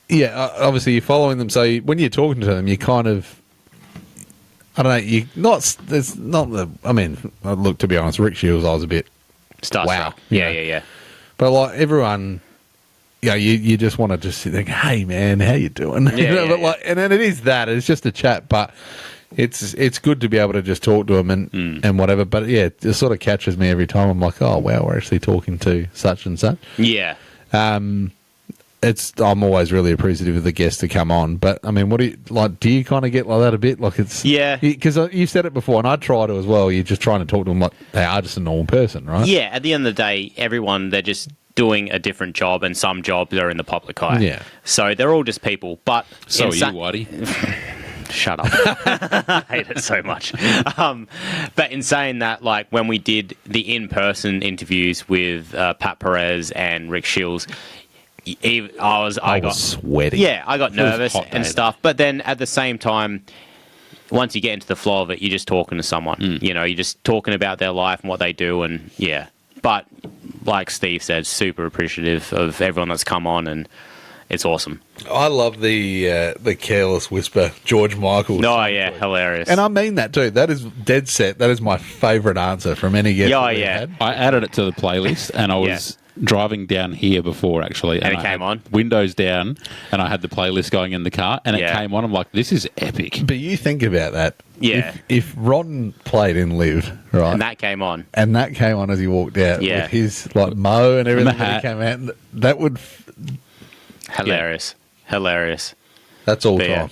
do. Obviously you're following them. So when you're talking to them, you kind of, I don't know. You not. There's not the. I mean, look, to be honest, Rick Shields, I was a bit. Starstruck. Wow. Yeah. But like everyone, you just want to just think, hey man, how you doing? Yeah, but like, and then it is that. It's just a chat, but it's good to be able to just talk to them and whatever. But yeah, it sort of catches me every time. I'm like, oh wow, we're actually talking to such and such. Yeah. I'm always really appreciative of the guests to come on, but I mean, what do you like? Do you kind of get like that a bit? Like it's because you've said it before, and I try to as well. You're just trying to talk to them like they are just a normal person, right? Yeah. At the end of the day, they're just doing a different job, and some jobs are in the public eye. Yeah. So they're all just people. But So are you, Whitey? Shut up. I hate it so much. But in saying that, like when we did the in-person interviews with Pat Perez and Rick Shields, I got sweaty. Yeah, I got nervous hot and day, stuff. But then at the same time, once you get into the flow of it, you're just talking to someone. You know, you're just talking about their life and what they do, and yeah. But like Steve said, super appreciative of everyone that's come on, and it's awesome. I love the careless whisper, George Michael. Oh yeah, hilarious. And I mean that too. That is dead set. That is my favourite answer from any guest. Yeah, that we've yeah. had. I added it to the playlist, and I was driving down here before, actually. And it I came had on? Windows down, and I had the playlist going in the car, and it came on. I'm like, this is epic. But you think about that. Yeah. If Rodden played in Live, right? And that came on. And that came on as he walked out with his like Mo and everything that came out. That would. Hilarious. Hilarious. That's all But, time.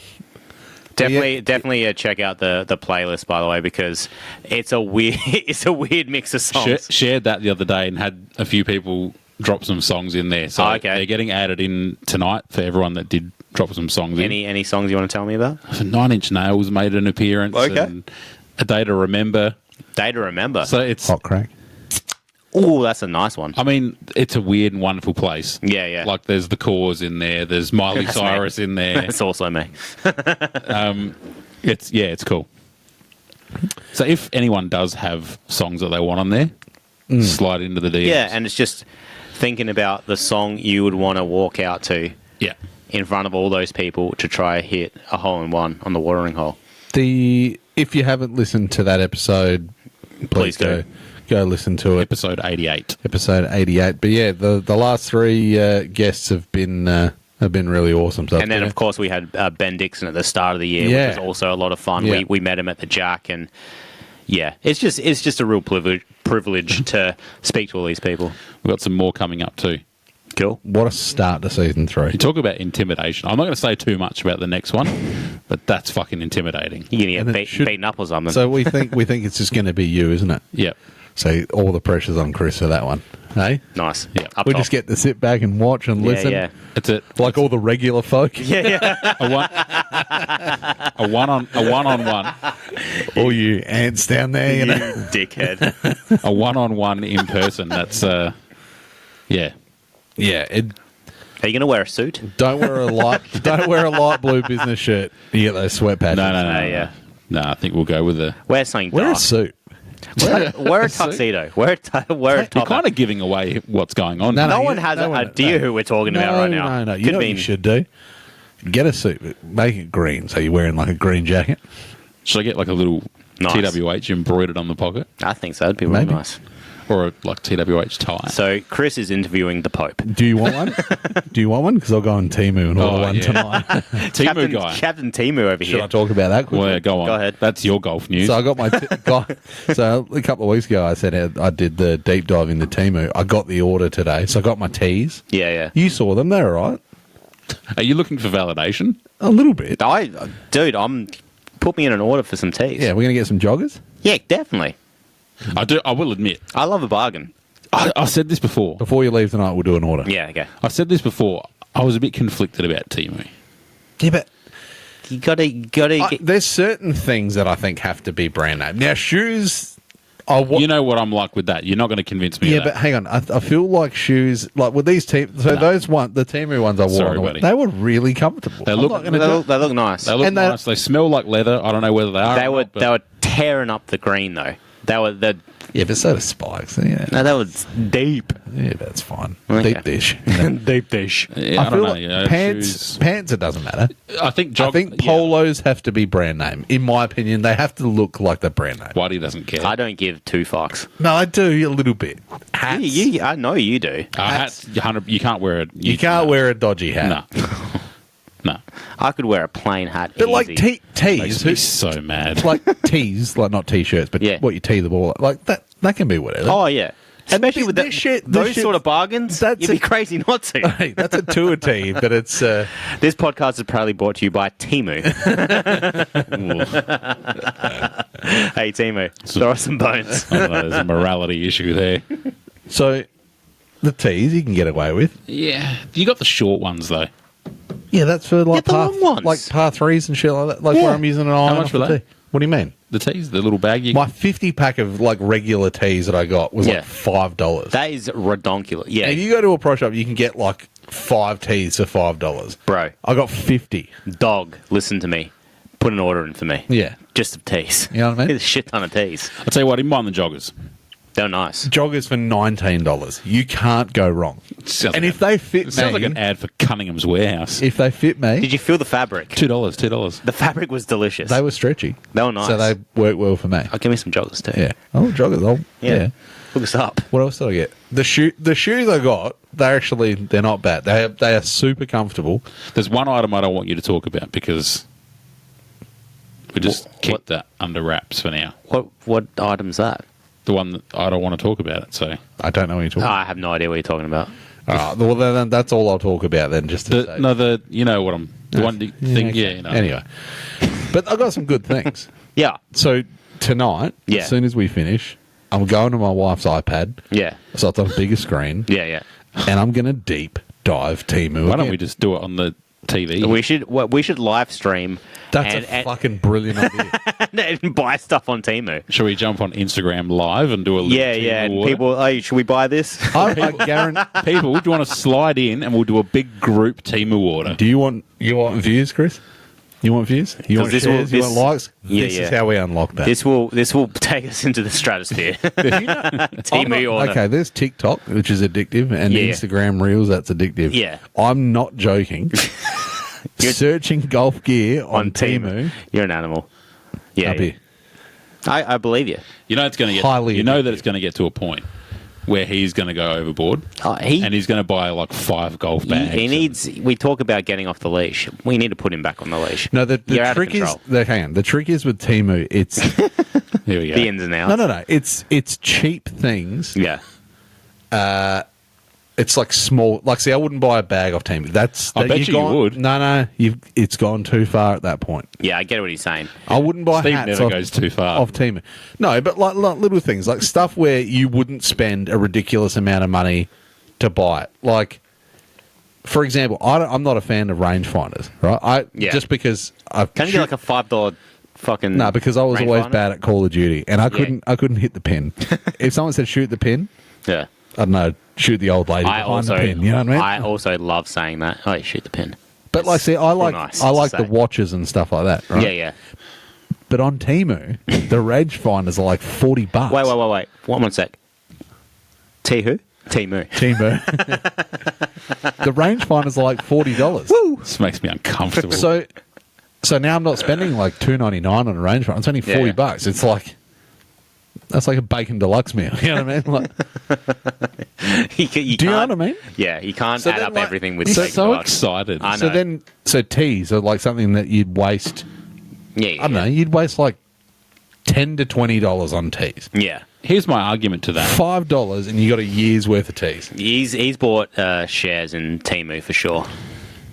Definitely check out the playlist, by the way, because it's a weird mix of songs. Shared that the other day and had a few people drop some songs in there. So they're getting added in tonight for everyone that did drop some songs in. Any songs you want to tell me about? 9 Inch Nails made an appearance. Okay. And A Day to Remember. Day to Remember. So it's... Hot crack. Oh, that's a nice one. I mean, it's a weird and wonderful place. Yeah, yeah. Like, there's The Cause in there. There's Miley Cyrus in there. It's also me. It's cool. So if anyone does have songs that they want on there, slide into the DMs. Yeah, and it's just thinking about the song you would want to walk out to in front of all those people to try hit a hole-in-one on the watering hole. If you haven't listened to that episode, please do. Go listen to it. Episode 88. Episode 88. But yeah, the last three guests have been really awesome. So And then, of course, we had Ben Dixon at the start of the year, which was also a lot of fun. Yeah. We met him at the Jack, and yeah, it's just a real privilege to speak to all these people. We've got some more coming up too. Cool. What a start to season 3. You talk about intimidation. I'm not going to say too much about the next one, but that's fucking intimidating. You're going to And get it beaten up or something. So we think it's just going to be you, isn't it? Yep. So all the pressure's on Chris for that one. Hey? Nice. Yeah. Up We top. just get to sit back and watch and listen. Yeah. It's a Like all the regular folk. Yeah. a one-on-one. All you ants down there, you know. Dickhead. A one-on-one in person. That's yeah. Yeah. Are you going to wear a suit? Don't wear a light blue business shirt. You get those sweat patches. No. Yeah. No, I think we'll go with the. Wear something Wear a dark. suit. Wear a tuxedo. Wear a You're top kind hat. of giving away what's going on. No, No you- one has no an one- idea who we're talking about right now. No. You Could know what be- you should do? Get a suit. But make it green. So you're wearing like a green jacket. Should I get like a little Nice. TWH embroidered on the pocket, I think so. That'd be really Maybe. nice. or a like TWH tie? So Chris is interviewing the Pope. Do you want one? Do you want one? Because I'll go on Temu and order one tonight. Temu guy. Captain Temu over Should I here. talk about that quickly? Well, yeah, go on. Go ahead. That's your golf news. So I got my so a couple of weeks ago I said I did the deep dive into Temu. I got the order today, so I got my tees. Yeah. You saw them; they're all right. Are you looking for validation? A little bit. Put me in an order for some teas. Yeah, we're gonna get some joggers. Yeah, definitely. I will admit. I love a bargain. I said this before. Before you leave tonight, we'll do an order. Yeah, okay. I said this before. I was a bit conflicted about Temu. Yeah, but You gotta get. there's certain things that I think have to be brand name. Now, shoes. You know what I'm like with that. You're not going to convince me Yeah, of but that. hang on. I feel like shoes, like with these teams. So No. the Temu ones I wore, Sorry, buddy. they were really comfortable. They I'm look- not They gonna do- look nice. They look and they- nice. They smell like leather. I don't know whether they are. They or were not, but they were tearing up the green though. They were yeah, but so do spikes. Yeah, no, that was deep. yeah, that's fine. Okay. Deep dish. Deep dish. Yeah, I I don't feel know. like You know, pants. shoes- Pants. It doesn't matter. I think I think polos have to be brand name. In my opinion, they have to look like the brand name. Whitey doesn't care. I don't give two fucks. No, I do a little bit. Hats. I know you do. Hats, you can't wear it. You can't wear a dodgy hat. No. No. I could wear a plain hat. But like easy. tees, Makes me so mad. like tees, like not t-shirts, but Yeah. what you tee the ball like that. That can be whatever. Oh yeah. Especially with this shit- those this shit- sort of bargains, that's you'd be a- crazy not to. Hey, that's a tour tee, but it's This podcast is proudly brought to you by Temu. Hey Temu, throw us some bones. I don't know, there's a morality issue there. so the tees you can get away with. Yeah. You got the short ones, though. Yeah, that's for like Get the long ones. par threes and shit like that. Like Yeah. where I'm using an iron. much off were the they? tee. What do you mean? The tees, the little bag you My 50 pack of like regular tees that I got was Yeah. like $5. That is redonkulous. Yeah, If you go to a pro shop, you can get like 5 tees for $5. bro. I got 50. Dog, listen to me. Put an order in for me. Yeah. Just of tees. You know what I mean? There's a shit ton of tees. I'll tell you what, even mind the joggers. They're nice. Joggers for $19. You can't go wrong. Sounds And like if they fit It me, sounds like an ad for Cunningham's Warehouse. if they fit me, Did you feel the fabric? $2. The fabric was delicious. they were stretchy. They were nice. So they work well for me. Oh, give me some joggers too. Yeah. Oh, joggers. Yeah. Hook us up. What else did I get? The shoes I got, they're not bad. They are super comfortable. There's one item I don't want you to talk about because we just keep that under wraps for now. What item's that? The one that I don't want to talk about it. So I don't know what you're talking Oh, about. I have no idea what you're talking about. All right, well, then that's all I'll talk about then. Just to say. you know what I'm. The one thing, okay. yeah, you know. Anyway, but I got some good things. Yeah. So tonight, Yeah. as soon as we finish, I'm going to my wife's iPad, Yeah. so it's on a bigger screen, Yeah, yeah. and I'm going to deep dive Temu. Why don't again. we just do it on the TV? We should live stream That's and, a fucking brilliant idea. and buy stuff on Temu. Shall we jump on Instagram live and do a little Yeah, team yeah. And award? people, oh, should we buy this? I guarantee. People, do you want to slide in and we'll do a big group team order? Do you want views, Chris? You want views? You want this shares? will- You want likes? Yeah, This yeah. is how we unlock that. This will take us into the stratosphere. Temu order. Okay, there's TikTok, which is addictive, and Yeah. Instagram Reels, that's addictive. Yeah. I'm not joking. Searching golf gear on Temu. You're an animal. Yeah. Up here. I believe you. You know it's going to get. Highly You know addictive. that it's going to get to a point where he's going to go overboard, and he's going to buy like 5 golf bags. He needs. We talk about getting off the leash. We need to put him back on the leash. No, the You're out of trick is control. hang on. The trick is with Temu. It's Here we go. The ins and outs. no. It's cheap things. Yeah. It's like small. Like, see, I wouldn't buy a bag off Temu. I bet you would. No. It's gone too far at that point. Yeah, I get what he's saying. I wouldn't buy Steve hats never off, goes too far. off Temu. No, but like little things, like stuff where you wouldn't spend a ridiculous amount of money to buy it. Like, for example, I'm not a fan of rangefinders, right? Yeah. Just because I've Can you get like a $5 fucking? no, because I was always rangefinder? bad at Call of Duty, and I couldn't hit the pin. If someone said shoot the pin, Yeah. I don't know, shoot the old lady behind the pin. You know what I mean? I also love saying that. Oh, you shoot the pin. But like, see, I like nice I to like say. the watches and stuff like that. Right? Yeah, yeah. But on Temu, the rangefinders are like $40. Wait. One sec. T who? Temu. Temu. The rangefinders are like $40. This makes me uncomfortable. So now I'm not spending like $2.99 on a rangefinder. I'm spending $40. Yeah. It's like that's like a bacon deluxe meal. You know what I mean? Like, You do you know what I mean? Yeah, you can't So add then, up like, everything with He's bacon so deluxe. excited. I know. So teas are like something that you'd waste. Yeah, I don't know. You'd waste like $10 to $20 on teas. Yeah. Here's my argument to that. $5 and you got a year's worth of teas. He's bought shares in Temu for sure.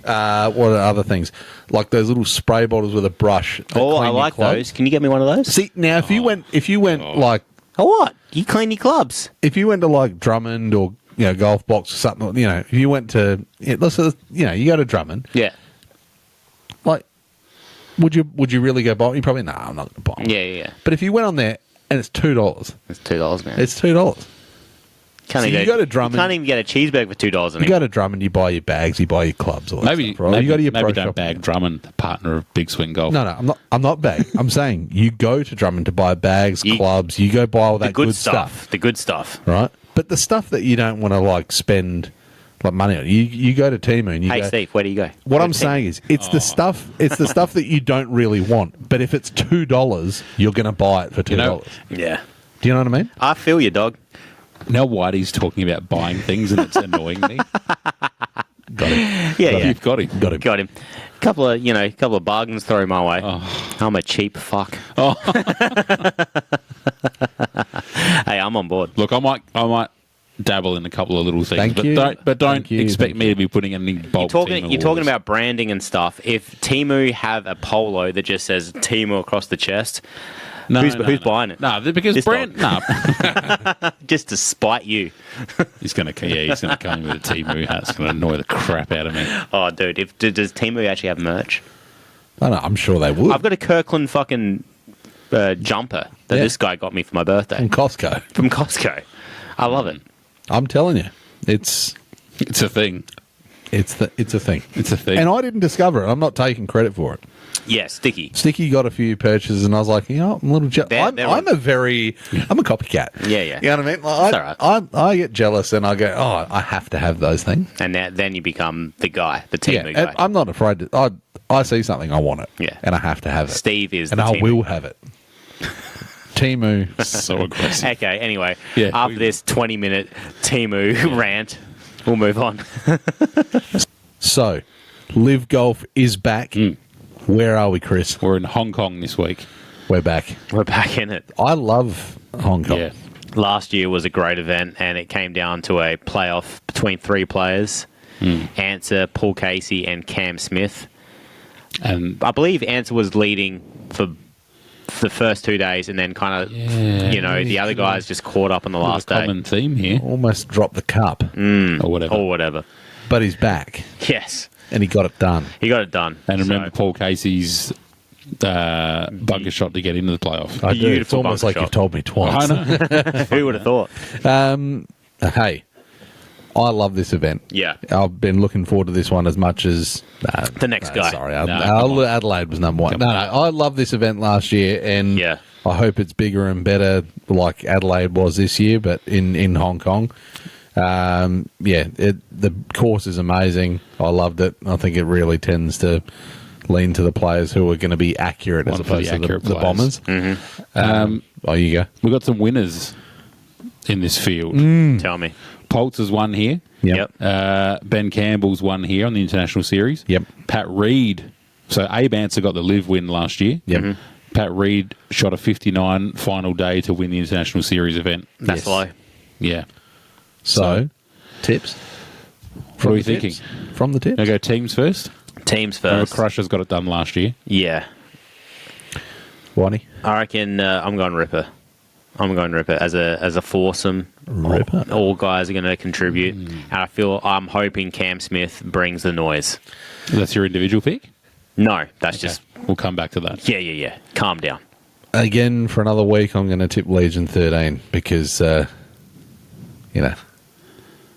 What are other things? Like those little spray bottles with a brush. that Oh, clean I your like clubs. those. Can you get me one of those? See, now if you went like Oh, what? You clean your clubs. if you went to like Drummond or Golf Box or something, if you went to let's say, you go to Drummond, Yeah. like would you really go buy them? You probably I'm not going to buy them. Yeah. But if you went on there and it's $2, It's $2, man. it's $2. Can't so even you go to Drummond- You can't even get a cheeseburger for $2 You anymore. go to Drummond, you buy your bags, you buy your clubs, all that Maybe, stuff, right? maybe, you go to your maybe pro don't shop. bag Drummond, partner of Big Swing Golf. No, I'm not bag. I'm saying you go to Drummond to buy bags, clubs. You go buy all that the good stuff. The good stuff. right? But the stuff that you don't want to like spend like money on, you go to Temu and you Hey, go. Steve, where do you go? What Go I'm to saying is, it's the stuff. It's the stuff that you don't really want. But if it's $2, you're going to buy it for $2. know- Yeah. Do you know what I mean? I feel you, dog. Now Whitey's talking about buying things and it's annoying me. Got it. Yeah, yeah. You've got him. Got it. Got him. Couple of bargains thrown my way. Oh. I'm a cheap fuck. Oh. Hey, I'm on board. Look, I might dabble in a couple of little things, Thank but you. don't Thank you. expect Thank me to be putting any bulk. You're talking about branding and stuff. If Temu have a polo that just says Temu across the chest, Who's buying it? No, because This Brand. No, Just to spite you. he's gonna come in with a Temu hat. It's gonna annoy the crap out of me. Oh, dude, does Temu actually have merch? I don't know, I'm sure they would. I've got a Kirkland fucking jumper that this guy got me for my birthday From Costco. from Costco. I love it. I'm telling you, it's It's a thing. it's a thing. It's a thing. And I didn't discover it. I'm not taking credit for it. Yeah, sticky. Sticky got a few purchases, and I was like, I'm a little jealous. They're I'm a copycat. Yeah, yeah. You know what I mean? Like, It's all I get jealous, and I go, I have to have those things. And then you become the guy, the Yeah, Temu and guy. I'm not afraid to. I see something, I want it. Yeah. And I have to have it. Steve is and the I Temu will guy. have it. Temu. so aggressive. Okay, anyway, Yeah, after this 20-minute Temu rant, we'll move on. So, LIV Golf is back. Where are we, Chris? We're in Hong Kong this week. We're back. We're back in it. I love Hong Kong. Yeah. Last year was a great event, and it came down to a playoff between three players, Answer, Paul Casey, and Cam Smith. And I believe Answer was leading for the first 2 days, and then kind of, the other guys just caught up on the last a day. common theme here, Almost dropped the cup. or whatever. Or whatever. But he's back. Yes. And he got it done. He got it done. And remember So- Paul Casey's bunker shot to get into the playoff. I do. It's Beautiful almost bunker like you've shot. told me twice. I know. Who would have thought? Hey, I love this event. Yeah. I've been looking forward to this one as much as The next guy. Sorry, No, come on. Adelaide was number one. Come No, on. I love this event last year, and Yeah. I hope it's bigger and better like Adelaide was this year, but in Hong Kong. The course is amazing. I loved it. I think it really tends to lean to the players who are going to be accurate as One for the opposed to accurate the players. bombers. Oh, you go. We've got some winners in this field. Tell me. Poltz has won here. Yep. Ben Campbell's won here on the International Series. Yep. Pat Reed. So Abe Answer got the LIV win last year. Yep. Pat Reed shot a 59 final day to win the International Series event. That's Yes. low. Yeah. So, tips. What are we the thinking? tips. From the tips. Going to go teams first? Teams Remember first. Crusher's got it done last year. Yeah. Whitey. I reckon I'm going Ripper. I'm going Ripper as a foursome. Ripper. All guys are going to contribute, and I'm hoping Cam Smith brings the noise. That's your individual pick? No, that's just We'll come back to that. yeah. Calm down. Again, for another week, I'm going to tip Legion 13 because,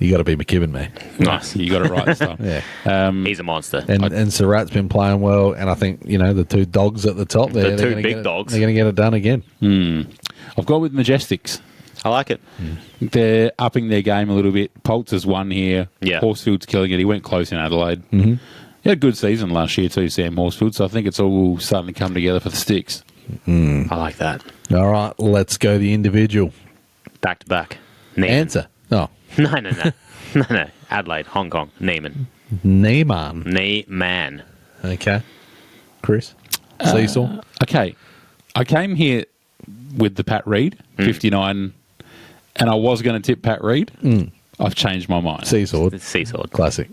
you got to be McKibben, me. Nice. You got it right this time. Yeah. He's a monster. And Surratt's been playing well, and I think, the two dogs at the top there. The they're two gonna big get it- dogs. They're going to get it done again. I've gone with Majestics. I like it. They're upping their game a little bit. Poltz has won here. Yeah. Horsfield's killing it. He went close in Adelaide. Mm-hmm. He had a good season last year too, Sam Horsfield, so I think it's all starting to come together for the Sticks. I like that. All right, let's go the individual. Back to back. Neiman. Answer. Oh, No. Adelaide, Hong Kong, Neiman. Neiman. Neiman. Okay. Chris? Seesaw? Okay. I came here with the Pat Reed, 59, and I was going to tip Pat Reed. I've changed my mind. Seesaw. It's Seasword. Classic.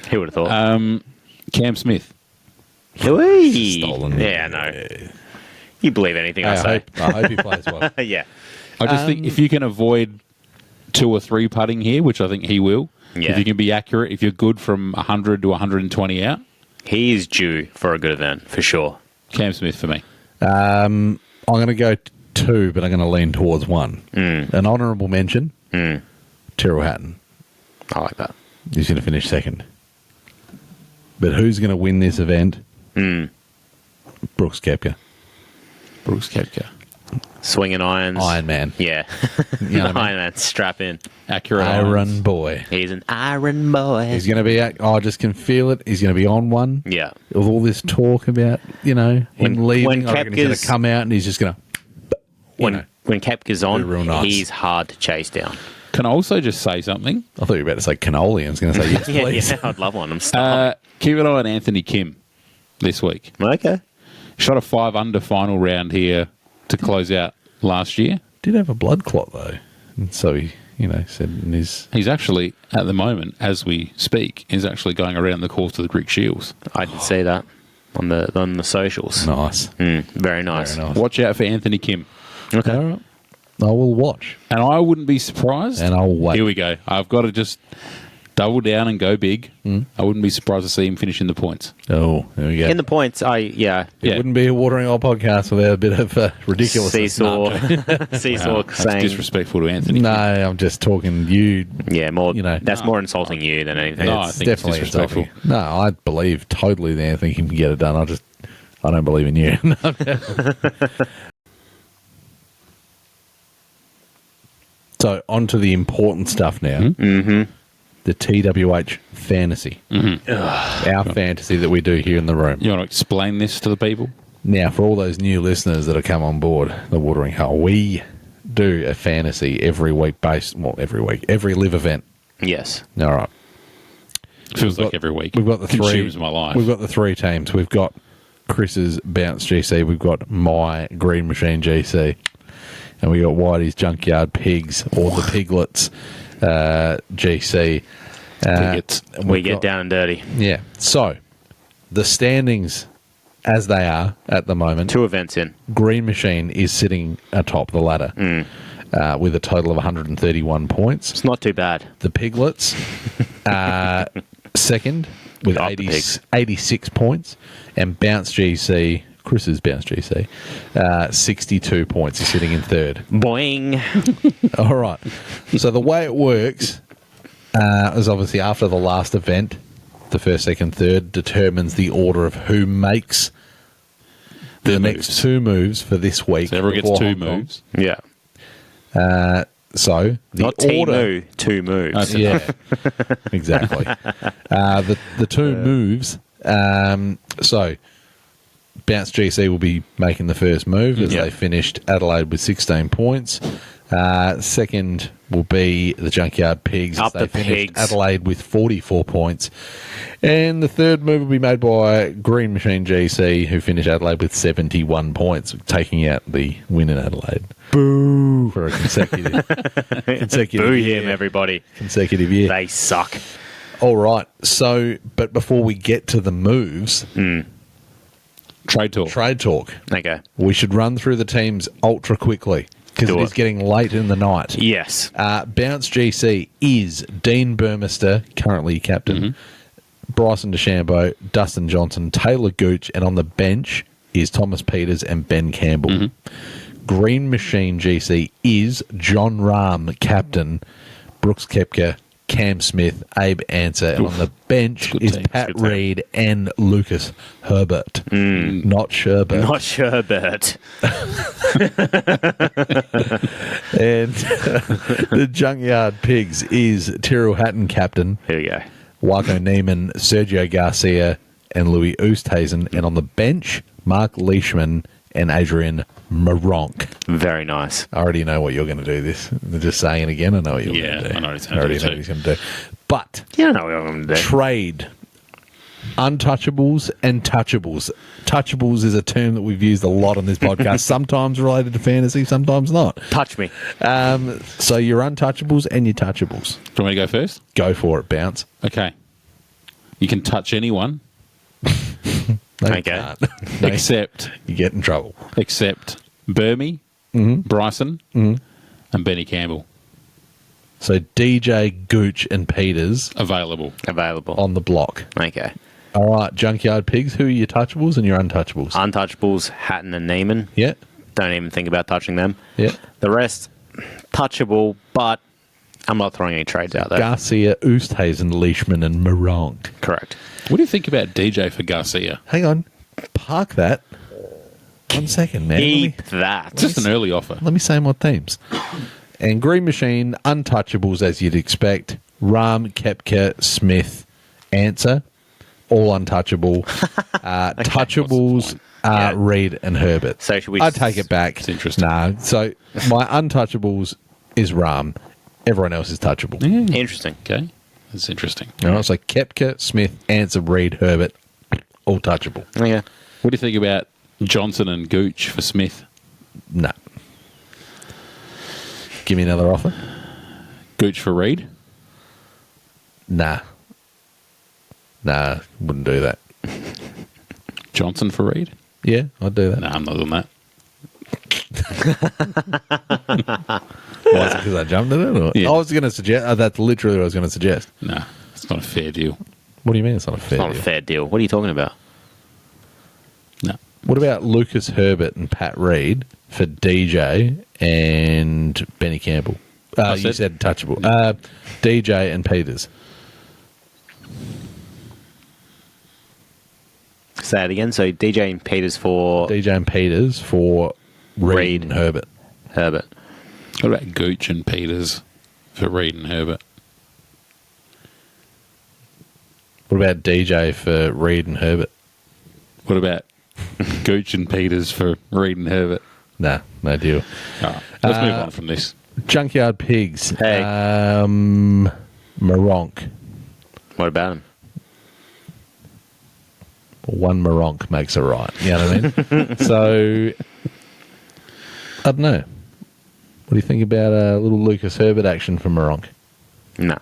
Who would have thought? Cam Smith. Louis. Stolen. Yeah, no. You believe anything I say. I hope he plays well. Yeah. I just think if you can avoid 2 or 3 putting here, which I think he will, Yeah. if you can be accurate, if you're good from 100 to 120 out, He is due for a good event, for sure. Cam Smith for me. I'm going to go 2, but I'm going to lean towards 1. An honourable mention, Tyrrell Hatton. I like that. He's going to finish second. But who's going to win this event? Brooks Koepka. Brooks Koepka. Swinging irons. Iron Man. Yeah. You know what I mean? Iron Man, strap in. Accurate Iron irons. boy. He's an iron boy. He's going to be, I just can feel it. He's going to be on one. Yeah. With all this talk about, him leaving, when I reckon he's going Koepka's- to come out and he's just going to, When Koepka's on, Be real nice. he's hard to chase down. Can I also just say something? I thought you were about to say cannoli. I was going to say yes, please. Yeah, I'd love one. I'm stuck. Keep an eye on Anthony Kim this week. Okay. Shot a 5 under final round here to close out last year. Did have a blood clot, though. And so he, said in his... He's actually, at the moment, as we speak, is actually going around the course of the Greek Shields. I did see that. on the socials. Nice. Very nice. Very nice. Watch out for Anthony Kim. Okay. All right. I will watch. And I wouldn't be surprised. And I'll wait. Here we go. I've got to just double down and go big. I wouldn't be surprised to see him finish in the points. Oh, there we go. In the points, It wouldn't be a watering hole podcast without a bit of ridiculous seesaw That's saying. disrespectful to Anthony. No, I'm just talking you. Yeah, more. You know. That's more insulting you than anything. No, I It's think it's definitely disrespectful. insulting. No, I believe totally that Anthony can get it done. I don't believe in you. So on to the important stuff now. Mm-hmm. The TWH Fantasy. Our fantasy that we do here in the room. You want to explain this to the people? Now, for all those new listeners that have come on board, the Watering Hole, we do a fantasy every week every live event. Yes. All right. Feels like every week. We've got the three. Consumes my life. We've got the three teams. We've got Chris's Bounce GC. We've got my Green Machine GC. And we got Whitey's Junkyard Pigs or the Piglets GC. We get down and dirty. Yeah. So, the standings as they are at the moment. 2 events in. Green Machine is sitting atop the ladder with a total of 131 points. It's not too bad. The Piglets second with Oh, the pigs. 86 points. And Bounce GC, Chris's Bounce GC, 62 points. He's sitting in third. Boing. All right. So the way it works is obviously after the last event, the first, second, third determines the order of who makes the next moves. 2 moves for this week. So everyone gets before 2 Hong Kong. moves. Yeah. So the Not order, Temu, 2 moves. yeah, exactly. The 2 moves. So Bounce GC will be making the first move as they finished Adelaide with 16 points. Second will be the Junkyard Pigs. Up as they the finished Pigs. Adelaide with 44 points. And the third move will be made by Green Machine GC, who finished Adelaide with 71 points, taking out the win in Adelaide. Boo! For a consecutive Boo year. him, everybody. Consecutive year. They suck. All right. So, but before we get to the moves, Trade talk. trade talk. Okay. We should run through the teams ultra quickly because Do it is it. getting late in the night. Yes. Bounce GC is Dean Burmester, currently captain, Bryson DeChambeau, Dustin Johnson, Taylor Gooch, and on the bench is Thomas Peters and Ben Campbell. Green Machine GC is John Rahm, captain, Brooks Koepka, Cam Smith, Abe Answer, and on the bench Good is team. Pat Good team. Reed and Lucas Herbert. Not Sherbert. Not sure, Bert. And the Junkyard Pigs is Tyrrell Hatton, captain, Here we go. Waco Neiman, Sergio Garcia, and Louis Oosthuizen. And on the bench, Mark Leishman and Adrian Maronk. Very nice. I already know what you're going to do this. I'm just saying it again. I know what you're Yeah, going to do. I know what he's I gonna already do know too. what he's going to do. But You don't know what I'm going to do. trade untouchables and touchables. Touchables is a term that we've used a lot on this podcast, sometimes related to fantasy, sometimes not. Touch me. So your untouchables and your touchables. Do you want me to go first? Go for it, Bounce. Okay. You can touch anyone No, you Okay. can't. No, except you get in trouble. Burmy, Bryson, and Benny Campbell. So DJ, Gooch, and Peters Available. Available. on the block. Okay. All right, Junkyard Pigs, who are your touchables and your untouchables? Untouchables, Hatton and Neiman. Yeah, Don't even think about touching them. yeah. The rest, touchable, but I'm not throwing any trades out there. Garcia, Oosthuizen, Leishman, and Maronk. Correct. What do you think about DJ for Garcia? Hang on. Park that. 1 second, man. Keep that. It's just an early offer. Let me say my teams. And Green Machine, untouchables as you'd expect. Rahm, Koepka, Smith, Answer, all untouchable. Touchables, Yeah. Reed and Herbert. So should we? I take it back. It's interesting. No, so my untouchables is Rahm. Everyone else is touchable. Interesting. Okay. That's interesting. All right, so Koepka, Smith, Answer, Reed, Herbert, all touchable. Okay. What do you think about Johnson and Gooch for Smith? No. Give me another offer. Gooch for Reed? Nah. Nah, wouldn't do that. Johnson for Reed? Yeah, I'd do that. No, I'm not doing that. Why is it because I jumped at it? Or? Yeah. I was going to suggest. That's literally what I was going to suggest. No, it's not a fair deal. What do you mean it's not a fair Not deal? a fair deal. What are you talking about? No. What about Lucas Herbert and Pat Reed for DJ and Benny Campbell? You said touchable. DJ and Peters. Say it again. So DJ and Peters for DJ and Peters for Reed and Herbert. Herbert. What about Gooch and Peters for Reed and Herbert? What about DJ for Reed and Herbert? What about Gooch and Peters for Reed and Herbert? Nah, no deal. All right, let's move on from this. Junkyard Pigs. Hey. Moronk. What about him? One Moronk makes a right. You know what I mean? So, I don't know. What do you think about a little Lucas Herbert action for Moronk? Nah.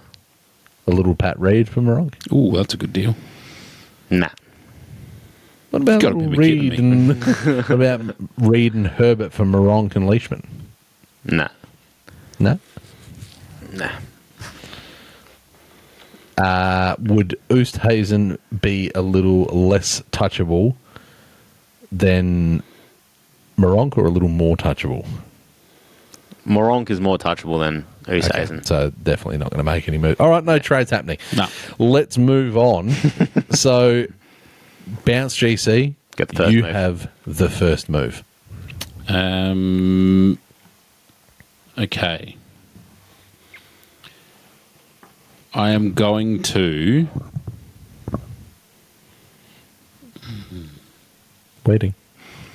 A little Pat Reed for Moronk? Ooh, that's a good deal. Nah. What about Gotta little be Reed kidding and what about Reed and Herbert for Moronk and Leishman? Nah. No. Nah. Would Oosthuizen be a little less touchable than Moronk, or a little more touchable? Moronk is more touchable than Oosthuizen. Okay, so definitely not going to make any move. All right, no trades happening. No. Let's move on. So, Bounce GC, Got the first you move. have the first move. Okay. I am going to...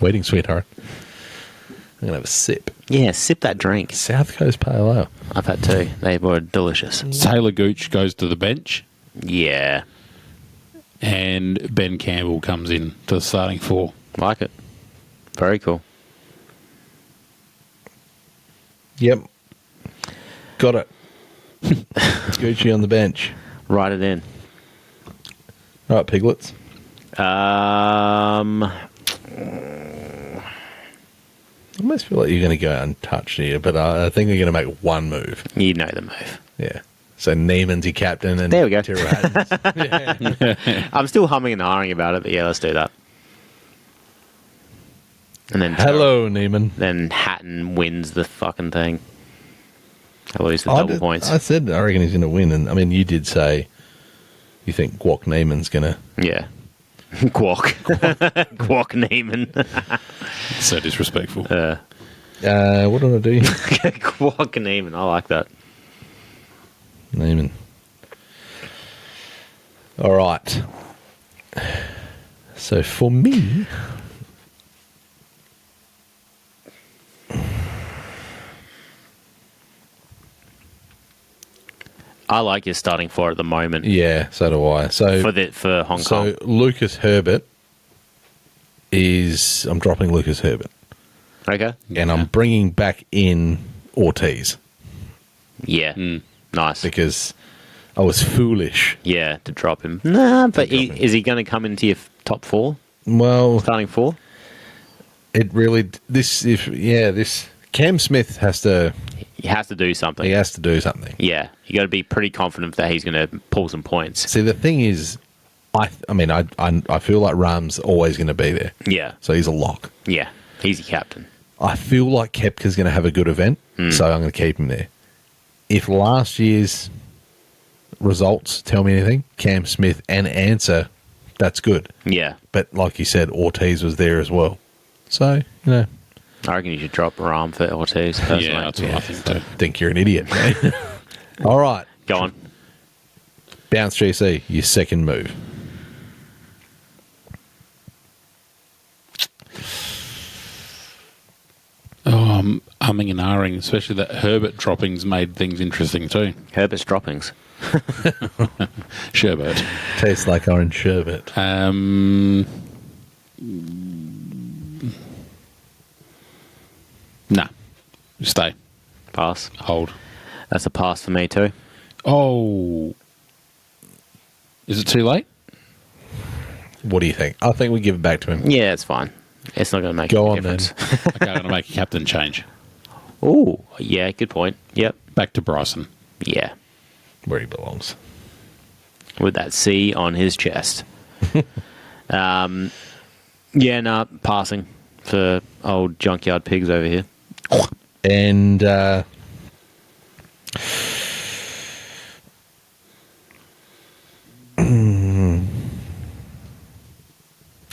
Waiting, sweetheart. I'm going to have a sip. Yeah, sip that drink. South Coast Pale Ale. I've had two. They were delicious. Taylor Gooch goes to the bench Yeah. and Ben Campbell comes in to the starting four. Like it. Very cool. Yep. Got it. Gucci on the bench. Write it in. All right, Piglets. Um, I almost feel like you're going to go untouched here, but I think they're going to make one move. you know the move. Yeah. So Neiman's your captain, and There we go. Tyrrell Hatton's. I'm still humming and hawing about it, but yeah, let's do that. And then Hello, Neiman. Then Hatton wins the fucking thing. At least the double points. I said I reckon he's going to win, and I mean you did say you think Guok Neiman's going to. Yeah. Guok. Guok Neiman. So disrespectful. What do I do? Guok Neiman. I like that. Neiman. All right. So for me, I like your starting four at the moment yeah, so do I. So for Hong Kong. So Lucas Herbert is. I'm dropping Lucas Herbert, Okay. and I'm bringing back in Ortiz Yeah. Nice. because I was foolish. Yeah, to drop him. Nah, but drop him. is he going to come into your top four? Well, Starting four? it really this Cam Smith has to. He has to do something. He has to do something. Yeah. You got to be pretty confident that he's going to pull some points. See, the thing is, I feel like Ram's always going to be there, Yeah. so he's a lock. Yeah. He's your captain. I feel like Kepka's going to have a good event, so I'm going to keep him there. If last year's results tell me anything, Cam Smith and Answer, that's good. Yeah. But like you said, Ortiz was there as well. So, you know, I reckon you should drop Ram for Ortiz. Personally. Yeah, that's what I think too. think you're an idiot, mate. All right. Go on. Bounce GC, your second move. Oh, I'm umming and ahhing, especially that Herbert droppings made things interesting too. Herbert's droppings. Sherbert. Tastes like orange sherbet. Nah. Stay. Pass. Hold. That's a pass for me too. Oh. Is it too late? What do you think? I think we give it back to him. Yeah, it's fine. It's not going to make Go any on, then. difference. Okay, I'm going to make a captain change. Oh, yeah, good point. Yep. Back to Bryson. Yeah. Where he belongs. With that C on his chest. Yeah, nah, passing for old junkyard pigs over here. And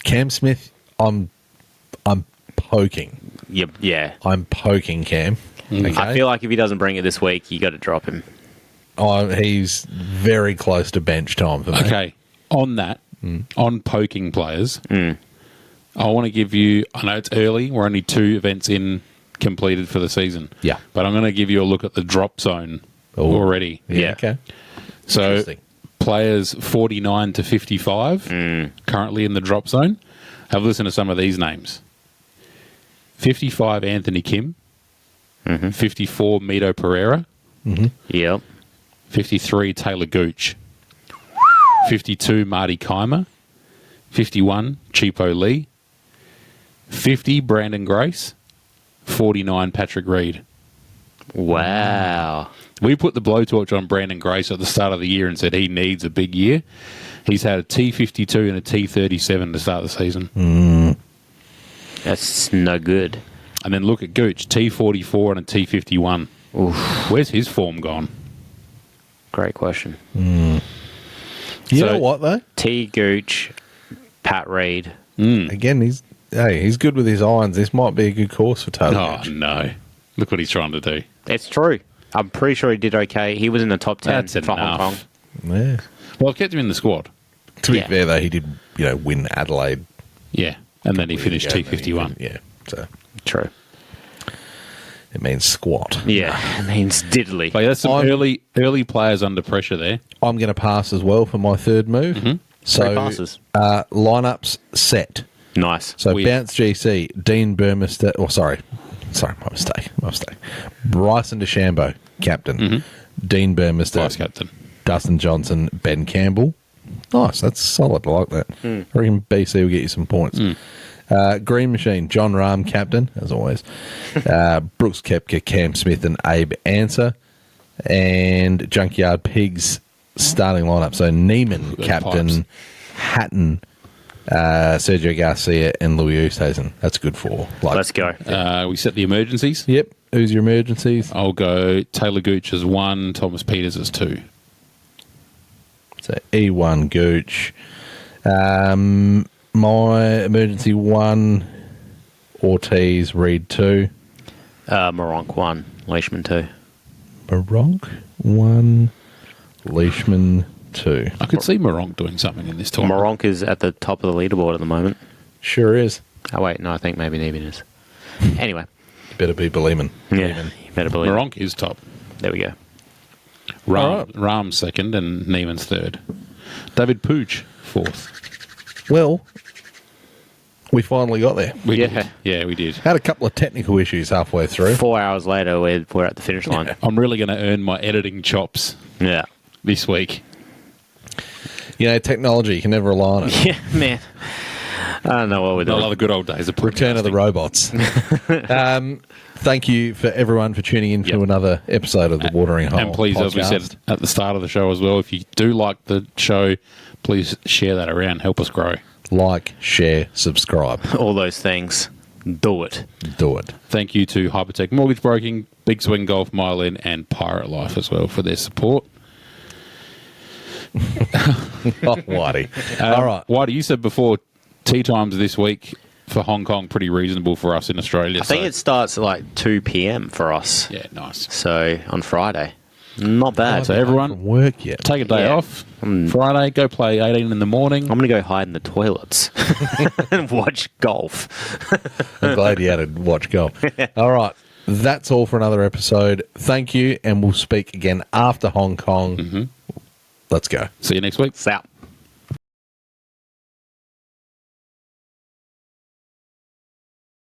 Cam Smith, I'm poking. Yep, yeah. I'm poking Cam. Okay? I feel like if he doesn't bring it this week, you got to drop him. He's very close to bench time for me. Okay, on that, on poking players, I want to give you, I know it's early, we're only 2 events in completed for the season. Yeah. But I'm going to give you a look at the drop zone already. Yeah. Okay. So Interesting. players 49 to 55 currently in the drop zone. Have a listen to some of these names. 55 Anthony Kim. 54 Mito Pereira. Yep. 53 Taylor Gooch. 52 Marty Keimer. 51 Cheapo Lee. 50 Brandon Grace. 49 Patrick Reed. Wow. We put the blowtorch on Brandon Grace at the start of the year and said he needs a big year. He's had a T52 and a T37 to start the season. That's no good. And then look at Gooch, T44 and a T51. Oof. Where's his form gone? Great question. You So- know what, though? T. Gooch, Pat Reed. Again, he's good with his irons. This might be a good course for Taylor. Oh, no. Look what he's trying to do. It's true. I'm pretty sure he did okay. He was in the top 10 That's for Hong Kong. enough. Yeah. Well, I've kept him in the squad. To be Yeah. fair, though, he did, win Adelaide. Yeah. And then he finished years ago, T51. Yeah. So True. it means squat. Yeah, it means diddly. But that's some I'm- early players under pressure there. I'm going to pass as well for my third move. So 3 passes. Lineups set. Nice. So Weird. Bounce GC, Dean Burmester. Oh, sorry, my mistake. Bryson DeChambeau, captain. Dean Burmester, Vice captain. Dustin Johnson, Ben Campbell. Nice, that's solid. I like that. I reckon BC will get you some points. Green Machine, John Rahm, captain, as always. Brooks Koepka, Cam Smith, and Abe Answer. And Junkyard Pigs starting lineup. So Neiman, Good captain, pipes. Hatton, Sergio Garcia, and Louis Oosthuizen. That's good for. Let's go. We set the emergencies. Yep. Who's your emergencies? I'll go Taylor Gooch as 1, Thomas Peters as 2. So E1 Gooch. My emergency 1, Ortiz, Reed 2. Moronk 1, Leishman 2. Baronk 1, Leishman 2. I could see Moronk doing something in this tournament. Moronk is at the top of the leaderboard at the moment. Sure is. Oh, wait, no, I think maybe Neiman is. Anyway. You better be believing. Yeah, you better believe it. Moronk is top. There we go. Rahm's second and Neiman's third. David Pooch, 4th. Well, we finally got there. We Yeah. did. Yeah, we did. Had a couple of technical issues halfway through. 4 hours later, we're at the finish line. I'm really going to earn my editing chops Yeah. this week. Technology, you can never rely on it. Yeah, man. I don't know what we're I doing. love the good old days of Return of the podcasting. robots. Thank you for everyone for tuning in to Yep. another episode of the Watering Hole And please, as we podcast. said at the start of the show as well, if you do like the show, please share that around. Help us grow. Like, share, subscribe. All those things. Do it. Do it. Thank you to Hypotheque Mortgage Broking, Big Swing Golf, Mylin, and Pirate Life as well for their support. Oh, Whitey. All right. Whitey, you said before tea times this week for Hong Kong pretty reasonable for us in Australia. I think it starts at like 2 p.m. for us. Yeah, nice. So on Friday. Not bad. So From everyone, work yet? take a day Yeah. off. Friday, go play 18 in the morning. I'm going to go hide in the toilets and watch golf. I'm glad you had to watch golf. All right. That's all for another episode. Thank you, and we'll speak again after Hong Kong. Let's go. See you next week. It's out.